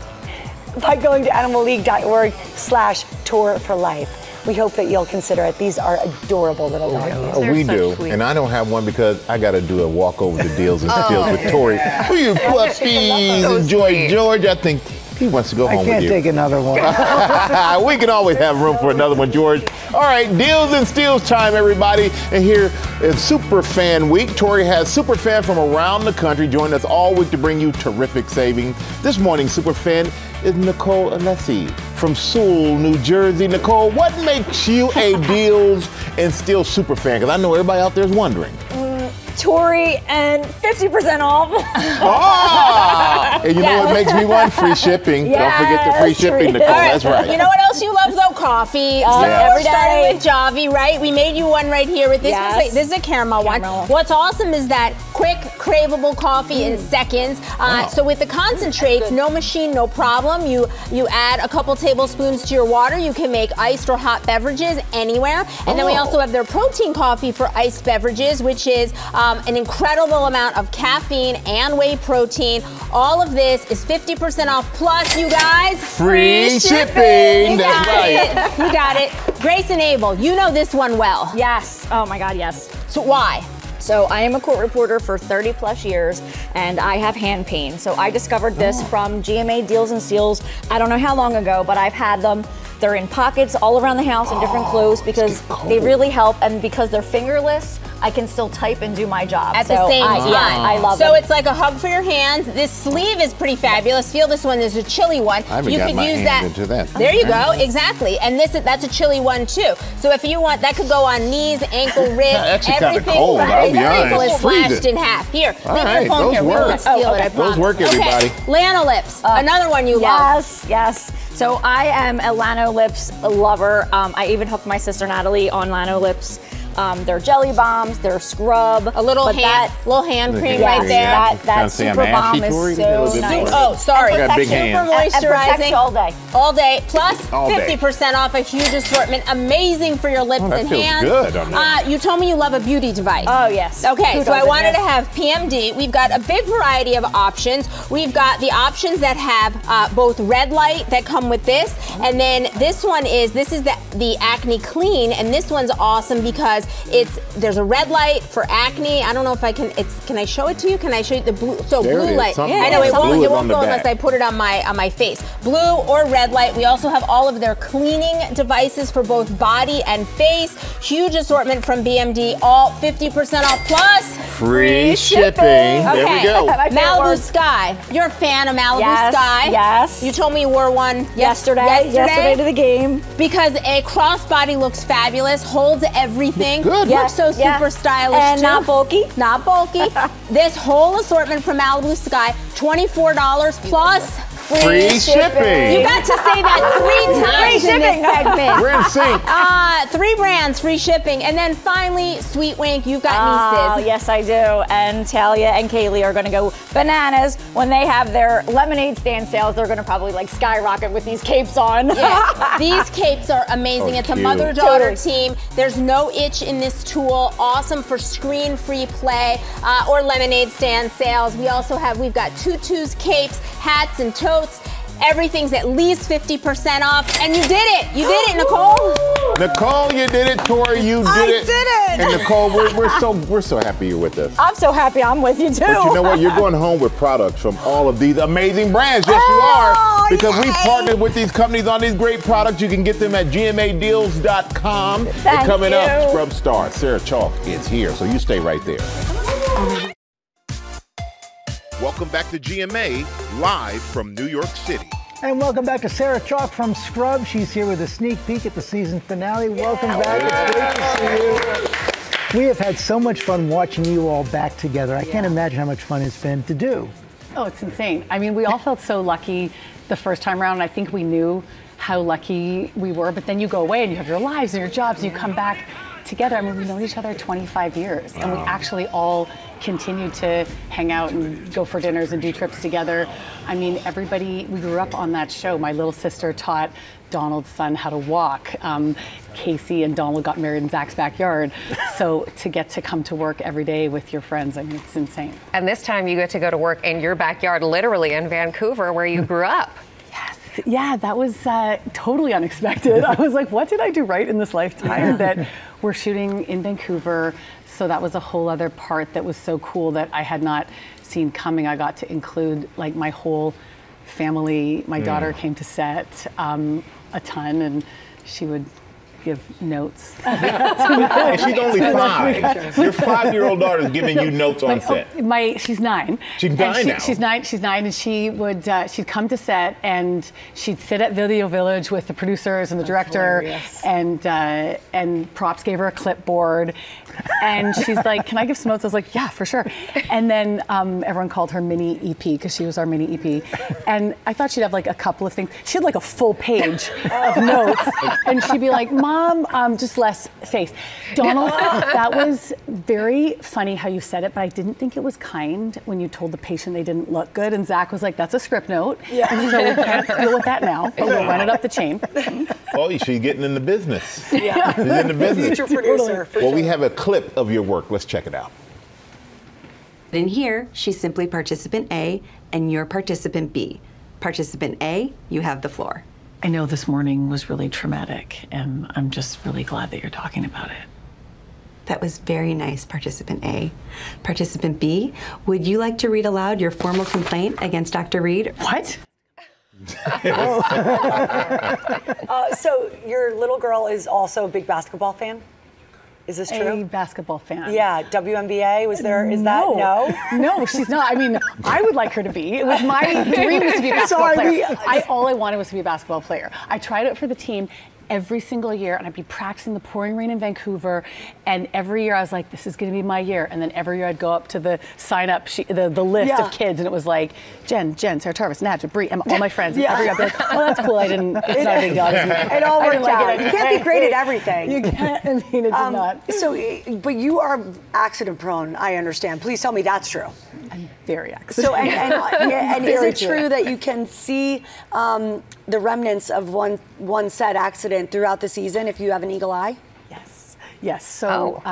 by going to animalleague.org/Tour for Life. We hope that you'll consider it. These are adorable little dogs. We do. So and I don't have one because I got to do a walk over the deals and steals with Tori. Will you puppies enjoy George? I think he wants to go home with you. I can't take another one. We can always have room for another one, George. All right, deals and steals time, everybody. And here is Super Fan Week. Tori has super fan from around the country join us all week to bring you terrific savings. This morning, super fan is Nicole Alessi. from Sewell, New Jersey. Nicole, what makes you a Deals and Steals super fan? Because I know everybody out there is wondering. Tori and 50% off. And you know what makes me one? Free shipping. Yes, Don't forget the free shipping, Nicole. That's right. You know what else you love though? Coffee. So every we're starting day. with Javi, right? We made you one right here with this. Yes. This is a caramel one. What's awesome is that quick, craveable coffee in seconds. So with the concentrates, no machine, no problem. You add a couple tablespoons to your water. You can make iced or hot beverages anywhere. And then we also have their protein coffee for iced beverages, which is an incredible amount of caffeine and whey protein. All of this is 50% off. Plus, you guys, free shipping. You That's got right. it. You got it. Grace and Abel, you know this one well. Yes. Oh my God, yes. So why? So I am a court reporter for 30 plus years and I have hand pain. So I discovered this from GMA Deals and Steals, I don't know how long ago, but I've had them. They're in pockets all around the house in different clothes because they really help, and because they're fingerless, I can still type and do my job. At the same time. I love So it. it's like a hug for your hands. This sleeve is pretty fabulous. Feel this one. There's a chilly one. I haven't You got could my use hand that. into that. There you go. Exactly. And that's a chilly one too. So if you want, that could go on knees, ankle, wrist, Actually kinda everything. cold, I'll be ankle honest. is slashed Freezing. in half. Here, All leave right, your phone those here. We work. won't steal it. I Those promise. work, everybody. Okay. Lanolips, another one you love. Yes. So I am a Lanolips lover. I even hooked my sister Natalie on Lanolips. They're jelly bombs, they're scrub. A little hand cream right there. That super balm is so nice. Oh, sorry. I got big Super hands. moisturizing. all day. All day. Plus All day. 50% off, a huge assortment. Amazing for your lips Oh, that and feels hands. good on there. You told me you love a beauty device. Oh, yes. Okay, Who so I doesn't, wanted yes. to have PMD. We've got a big variety of options. We've got the options that have both red light that come with this, and then this is the Acne Clean, and this one's awesome because there's a red light for acne. I don't know if I can. Can I show it to you? Can I show you the blue? So There blue it is. light. Something I know it blue won't. is It on won't the go unless back. I put it on my face. Blue or red light. We also have all of their cleaning devices for both body and face. Huge assortment from BMD. All 50% off plus Free shipping. Okay. There we go. Malibu Sky. You're a fan of Malibu Yes, Sky. yes. You told me you wore one Yesterday to the game. because a crossbody looks fabulous, holds everything. Good. Looks so super stylish And too. not bulky. Not bulky. This whole assortment from Malibu Sky, $24 plus Free shipping. You got to say that 3 times in this segment. We're in sync. 3 brands, free shipping. And then finally, Sweet Wink, you've got Oh, nieces. yes, I do. And Talia and Kaylee are going to go bananas when they have their lemonade stand sales. They're going to probably skyrocket with these capes on. Yeah. These capes are amazing. Oh, It's a cute. mother-daughter Totally. team. There's no itch in this tool. Awesome for screen-free play or lemonade stand sales. We've got tutus, capes, hats, and totes. Everything's at least 50% off. And you did it. You did it, Nicole. Nicole, you did it. Tori, you did I it. did it. And Nicole, we're so happy you're with us. I'm so happy I'm with you, too. But you know what? You're going home with products from all of these amazing brands. Yes, you are. Because we partnered with these companies on these great products. You can get them at gmadeals.com. And coming up, Scrub Star, Sarah Chalk is here. So you stay right there. Welcome back to GMA, live from New York City. And welcome back to Sarah Chalk from Scrub. She's here with a sneak peek at the season finale. Welcome back. It's great to see you. We have had so much fun watching you all back together. I can't imagine how much fun it's been to do. Oh, it's insane. I mean, we all felt so lucky the first time around. And I think we knew how lucky we were, but then you go away and you have your lives and your jobs and you come back together. I mean, we've known each other 25 years and we actually all continue to hang out and go for dinners and do trips together. I mean, we grew up on that show. My little sister taught Donald's son how to walk. Casey and Donald got married in Zach's backyard. So to get to come to work every day with your friends, I mean, it's insane. And this time you get to go to work in your backyard, literally in Vancouver, where you grew up. Yeah, that was totally unexpected. I was like, what did I do right in this lifetime that we're shooting in Vancouver? So that was a whole other part that was so cool that I had not seen coming. I got to include my whole family. My daughter came to set a ton, and she would give notes. And she's only 5. Your 5-year-old daughter is giving you notes on set. She's 9. She's 9 now. She's 9, and she would, she'd come to set and she'd sit at Video Village with the producers and the director, and props gave her a clipboard. And she's like, can I give some notes? I was like, yeah, for sure. And then everyone called her Mini EP because she was our Mini EP. And I thought she'd have like a couple of things. She had like a full page of notes. And she'd be like, Mom, just less face. Donald, that was very funny how you said it, but I didn't think it was kind when you told the patient they didn't look good. And Zach was like, that's a script note. Yeah. So we can't deal with that now, but we'll run it up the chain. Oh, she's getting in the business. Yeah. She's in the business. Future producer. Well, we have a clip of your work. Let's check it out. In here, she's simply participant A, and you're participant B. Participant A, you have the floor. I know this morning was really traumatic, and I'm just really glad that you're talking about it. That was very nice, participant A. Participant B, would you like to read aloud your formal complaint against Dr. Reed? What? So your little girl is also a big basketball fan? Is this true? A basketball fan. Yeah, WNBA, was there, is that, no? No, she's not. I mean, I would like her to be. It was my dream was to be a basketball player. All I wanted was to be a basketball player. I tried it for the team every single year, and I'd be practicing the pouring rain in Vancouver, and every year I was like, this is going to be my year. And then every year I'd go up to the sign-up sheet, the list of kids, and it was like, Jen, Sarah Tarvis, Nadja, Bree, Emma, all my friends. And every year I'd be like, oh, that's cool. It's not a big deal. It all worked out. You can't be great at everything. You can't. I mean, it did not. So, but you are accident prone, I understand. Please tell me that's true. I'm very accident. So, and is it true that you can see the remnants of one set accident throughout the season if you have an eagle eye? Yes. So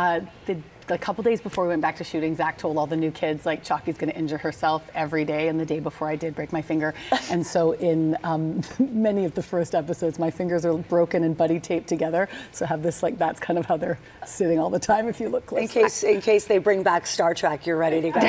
the couple days before we went back to shooting, Zach told all the new kids, like, Chalky's going to injure herself every day. And the day before I did break my finger. And so in many of the first episodes, my fingers are broken and buddy taped together. So I have this, like, that's kind of how they're sitting all the time if you look close. In case they bring back Star Trek, you're ready to go.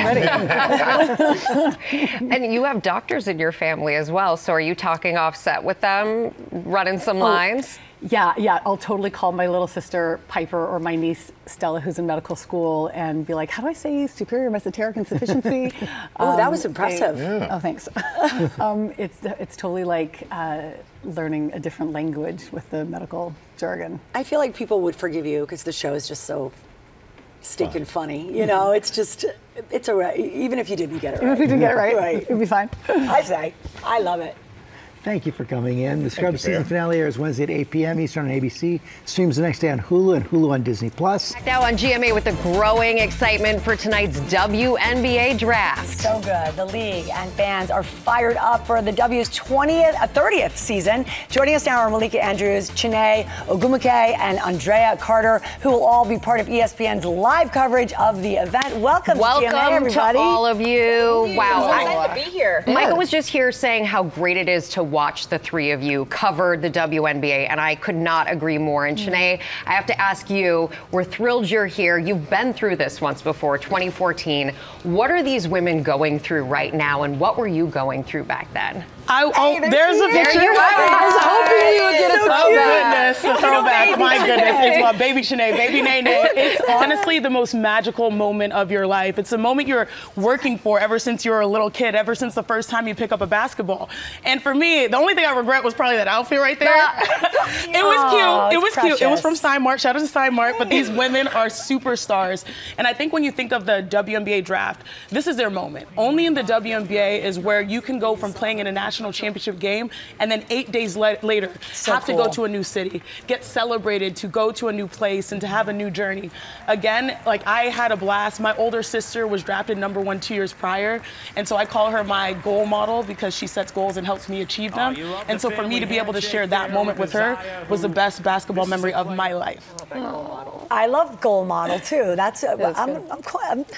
And you have doctors in your family as well. So are you talking off set with them, running some lines? Yeah. I'll totally call my little sister Piper or my niece Stella, who's in medical school, and be like, how do I say superior mesenteric insufficiency? That was impressive. Oh, thanks. It's totally like learning a different language with the medical jargon. I feel like people would forgive you because the show is just so stinking funny. You know, it's all right. Even if you didn't get it right. Even if you didn't get it right, it'd be fine. I say, I love it. Thank you for coming in. The Scrubs season finale airs Wednesday at 8 p.m. Eastern on ABC. Streams the next day on Hulu and Hulu on Disney+. Now on GMA with the growing excitement for tonight's WNBA draft. So good. The league and fans are fired up for the W's 30th season. Joining us now are Malika Andrews, Chiney Ogwumike, and Andrea Carter, who will all be part of ESPN's live coverage of the event. Welcome to GMA, everybody. To all of you. Wow. I'm excited to be here. Michael was just here saying how great it is to watch the three of you cover the WNBA, and I could not agree more. And Chiney, I have to ask you, we're thrilled you're here. You've been through this once before, 2014. What are these women going through right now, and what were you going through back then? There's a picture. I was hoping you would get a goodness, a throwback. My goodness, it's my baby Chiney, baby Nene. It's honestly the most magical moment of your life. It's a moment you're working for ever since you were a little kid, ever since the first time you pick up a basketball. And for me, the only thing I regret was probably that outfit right there. It was cute. It was cute. It was from Stein Mart. Shout out to Stein Mart. But these women are superstars. And I think when you think of the WNBA draft, this is their moment. Only in the WNBA is where you can go from playing in a national championship game and then 8 days later to go to a new city, get celebrated, to go to a new place and to have a new journey. Again, like, I had a blast. My older sister was drafted #1 2 years prior. And so I call her my goal model because she sets goals and helps me achieve them. And so for me to be able to share that moment with her was the best basketball memory of my life. I love goal model too. That's I'm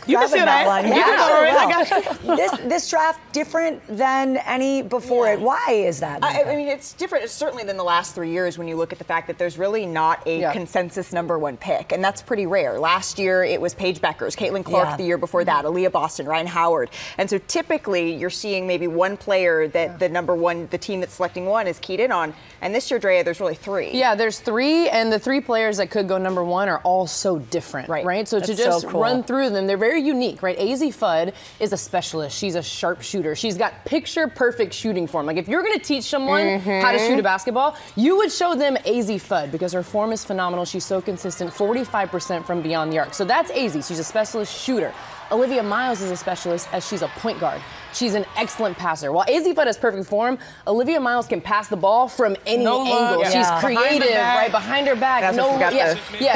you can see that one. Yeah, This draft different than any before. for it. Why is that? I mean, it's different. It's certainly than the last 3 years when you look at the fact that there's really not a consensus number one pick, and that's pretty rare. Last year, it was Paige Beckers, Caitlin Clark the year before that, Aaliyah Boston, Ryan Howard. And so typically, you're seeing maybe one player that the number one, the team that's selecting one is keyed in on. And this year, Drea, there's really 3. Yeah, there's 3, and the 3 players that could go number 1 are all so different, right? So to just run through them, they're very unique, right? Azzi Fudd is a specialist. She's a sharpshooter. She's got picture-perfect shooting form. Like, if you're going to teach someone how to shoot a basketball, you would show them Azzi Fudd because her form is phenomenal. She's so consistent, 45% from beyond the arc. So that's Azzi. She's a specialist shooter. Olivia Miles is a specialist as she's a point guard. She's an excellent passer. While Azzi Fudd has perfect form, Olivia Miles can pass the ball from any angle. She's creative, right behind her back.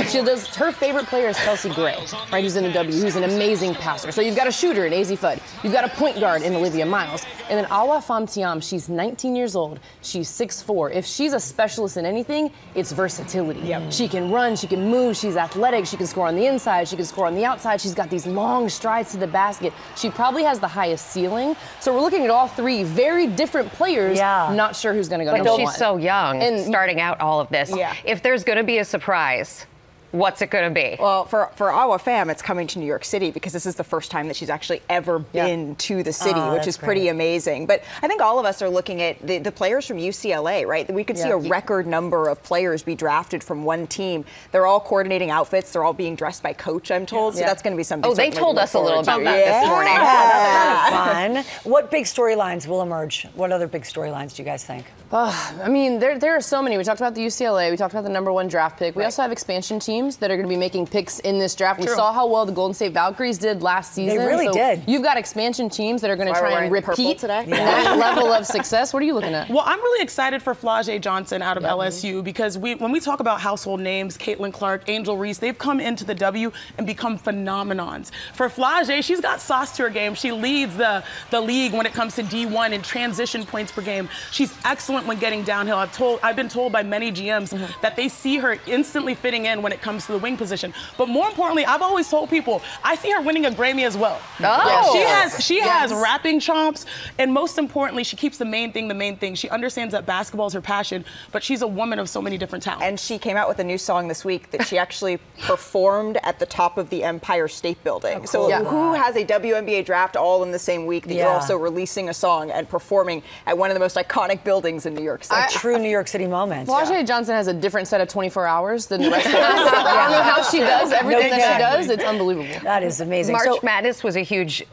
She does. Her favorite player is Kelsey Gray, right? Who's in the W, who's an amazing passer. So you've got a shooter in Azzi Fudd. You've got a point guard in Olivia Miles. And then Awa Famtiam, she's 19 years old. She's 6'4". If she's a specialist in anything, it's versatility. She can run, she can move, she's athletic, she can score on the inside, she can score on the outside. She's got these long strides to the basket. She probably has the highest ceiling. So we're looking at all 3 very different players. Not sure who's going to go number 1. She's so young and starting out all of this. If there's going to be a surprise, what's it going to be? Well, for Awa Fam, it's coming to New York City because this is the first time that she's actually ever been to the city, which is pretty amazing. But I think all of us are looking at the players from UCLA, right? We could see a record number of players be drafted from one team. They're all coordinating outfits. They're all being dressed by coach, I'm told. So that's going to be something. Oh, they told us a little about that this morning. That's fun. What big storylines will emerge? What other big storylines do you guys think? I mean, there are so many. We talked about the UCLA. We talked about the number 1 draft pick. We also have expansion teams that are going to be making picks in this draft. We saw how well the Golden State Valkyries did last season. They really did. You've got expansion teams that are going to try and repeat that level of success. What are you looking at? Well, I'm really excited for Flau'jae Johnson out of LSU because when we talk about household names, Caitlin Clark, Angel Reese, they've come into the W and become phenomenons. For Flau'jae, she's got sauce to her game. She leads the league when it comes to D1 and transition points per game. She's excellent when getting downhill. I've been told by many GMs that they see her instantly fitting in when it comes to the wing position. But more importantly, I've always told people, I see her winning a Grammy as well. She has rapping chops, and most importantly, she keeps the main thing. She understands that basketball is her passion, but she's a woman of so many different talents. And she came out with a new song this week that she actually performed at the top of the Empire State Building. So who has a WNBA draft all in the same week that you're also releasing a song and performing at one of the most iconic buildings in New York City? A true New York City moment. Flau'jae Johnson has a different set of 24 hours than the rest of us. I don't know how she does everything that she does. It's unbelievable. That is amazing. March Madness was a huge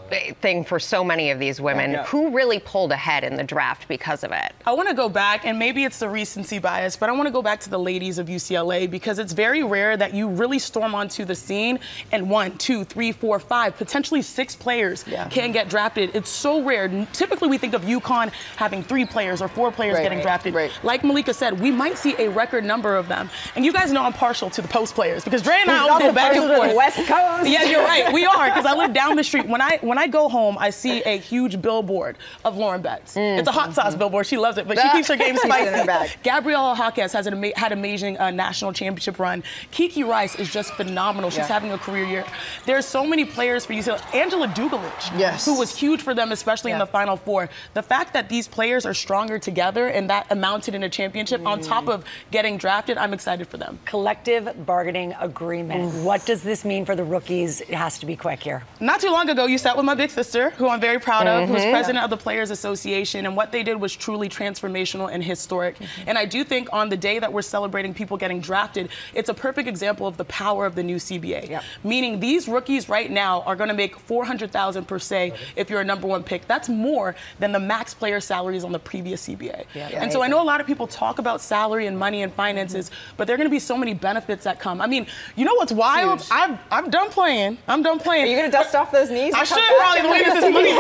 thing for so many of these women. Who really pulled ahead in the draft because of it? I want to go back, and maybe it's the recency bias, but I want to go back to the ladies of UCLA because it's very rare that you really storm onto the scene and 1, 2, 3, 4, 5, potentially 6 players can get drafted. It's so rare. Typically, we think of UConn having 3 players or 4 players getting drafted. Like Malika said, we might see a record number of them. And you guys know I'm partial to the post players because Dre and I always go back and forth. West Coast. Yeah, you're right. We are because I live down the street. When I go home, I see a huge billboard of Lauren Betts. It's a hot sauce billboard. She loves it, but she keeps her game spicy. Gabriella Jaquez has had amazing national championship run. Kiki Rice is just phenomenal. She's having a career year. There's so many players for UCLA. Angela Dugalich, who was huge for them, especially in the Final Four. The fact that these players are stronger together and that amounted in a championship on top of getting drafted, I'm excited for them. Collective bargaining agreement. What does this mean for the rookies? It has to be quick here. Not too long ago, you sat with my big sister, who I'm very proud of, who's president of the Players Association, and what they did was truly transformational and historic. And I do think on the day that we're celebrating people getting drafted, it's a perfect example of the power of the new CBA. Meaning these rookies right now are going to make $400,000 per se if you're a number 1 pick. That's more than the max player salaries on the previous CBA. And so I know a lot of people talk about salary and money and finances, but there are going to be so many benefits that come. I mean, you know what's wild? I'm done playing. I'm done playing. Are you going to dust off those knees? I should probably the way this is money.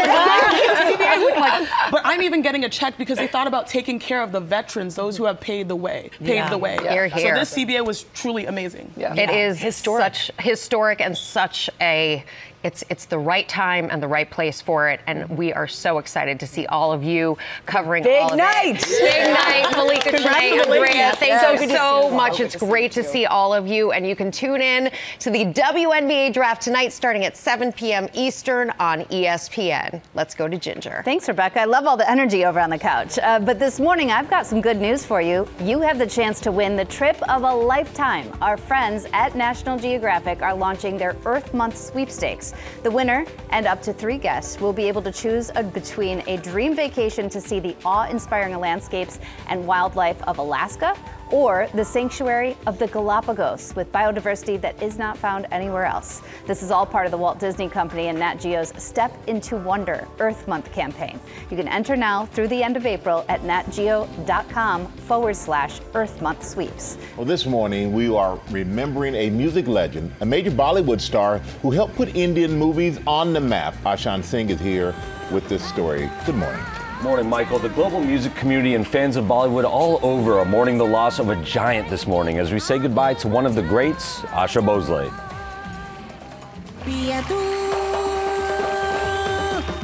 But I'm even getting a check because they thought about taking care of the veterans, those who have paved the way. Here, here. So this CBA was truly amazing. It is such historic and such a It's the right time and the right place for it, and we are so excited to see all of you covering Big all of night. it. Big night, Malika, Shanae, Andrea. Thank you so much. It's great to see all of you, and you can tune in to the WNBA draft tonight starting at 7 p.m. Eastern on ESPN. Let's go to Ginger. Thanks, Rebecca. I love all the energy over on the couch. But this morning, I've got some good news for you. You have the chance to win the trip of a lifetime. Our friends at National Geographic are launching their Earth Month sweepstakes. The winner and up to 3 guests will be able to choose between a dream vacation to see the awe-inspiring landscapes and wildlife of Alaska or the sanctuary of the Galapagos with biodiversity that is not found anywhere else. This is all part of the Walt Disney Company and Nat Geo's Step into Wonder Earth Month campaign. You can enter now through the end of April at natgeo.com/Earth Month sweeps. Well, this morning we are remembering a music legend, a major Bollywood star who helped put Indian movies on the map. Ashan Singh is here with this story. Good morning. Morning, Michael. The global music community and fans of Bollywood all over are mourning the loss of a giant this morning as we say goodbye to one of the greats, Asha Bhosle.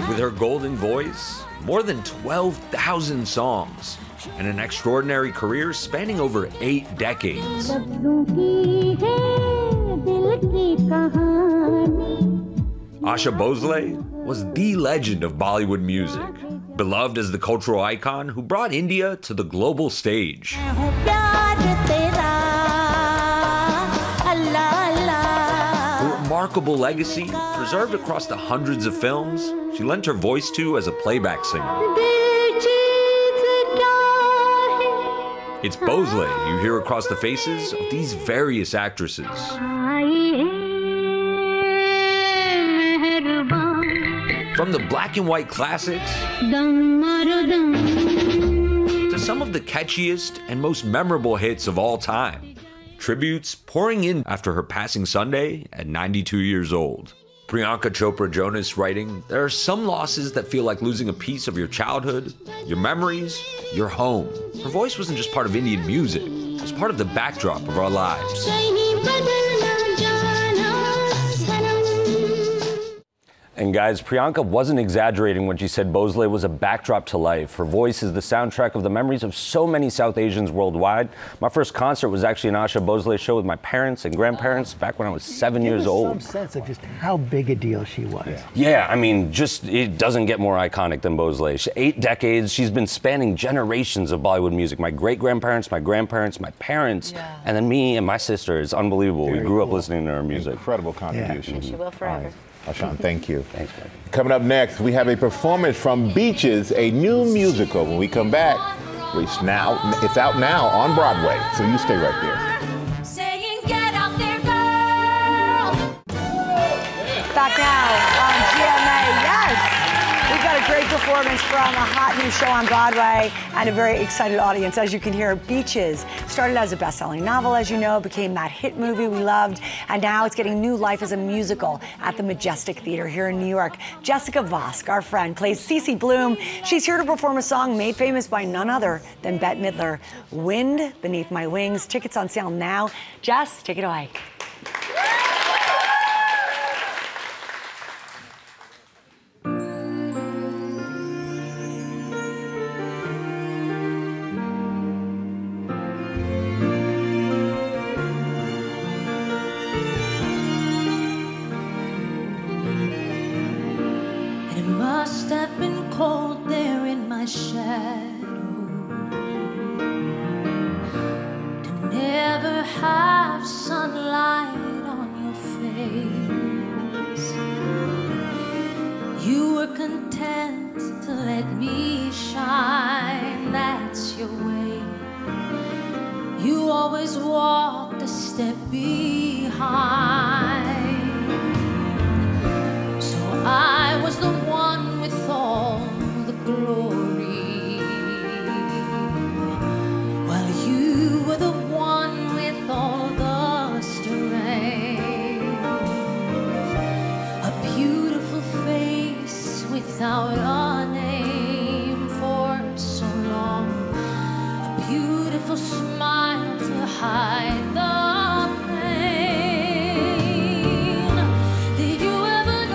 With her golden voice, more than 12,000 songs, and an extraordinary career spanning over 8 decades. Asha Bhosle was the legend of Bollywood music, beloved as the cultural icon who brought India to the global stage. Her remarkable legacy, preserved across the hundreds of films she lent her voice to as a playback singer. It's Bhosle you hear across the faces of these various actresses. From the black and white classics to some of the catchiest and most memorable hits of all time. Tributes pouring in after her passing Sunday at 92 years old. Priyanka Chopra Jonas writing, "There are some losses that feel like losing a piece of your childhood, your memories, your home." Her voice wasn't just part of Indian music, it was part of the backdrop of our lives. And guys, Priyanka wasn't exaggerating when she said Bhosle was a backdrop to life. Her voice is the soundtrack of the memories of so many South Asians worldwide. My first concert was actually an Asha Bhosle show with my parents and grandparents back when I was 7 years old. Some sense of just how big a deal she was. Yeah, I mean, just it doesn't get more iconic than Bhosle. 8 decades, she's been spanning generations of Bollywood music. My great-grandparents, my grandparents, my parents, and then me and my sister. It's unbelievable. We grew up listening to her music. Incredible contribution. She will forever. Ashan, thank you. Thanks, man. Coming up next, we have a performance from Beaches, a new musical. When we come back, it's out now on Broadway, so you stay right there. Back now on GMA, yes! We've got a great performance from a hot new show on Broadway and a very excited audience. As you can hear, Beaches started as a best-selling novel, as you know, became that hit movie we loved, and now it's getting new life as a musical at the Majestic Theater here in New York. Jessica Vosk, our friend, plays Cece Bloom. She's here to perform a song made famous by none other than Bette Midler, Wind Beneath My Wings. Tickets on sale now. Jess, take it away. Must have been cold there in my shadow to never have sunlight on your face. You were content to let me shine, that's your way. You always walked a step behind. So I was the one with all the glory, while you were the one with all the strength. A beautiful face without a name for so long. A beautiful smile to hide the pain. Did you ever know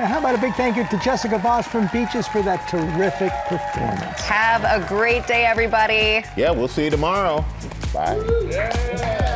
And how about a big thank you to Jessica Voss from Beaches for that terrific performance. Have a great day, everybody. Yeah, we'll see you tomorrow. Bye.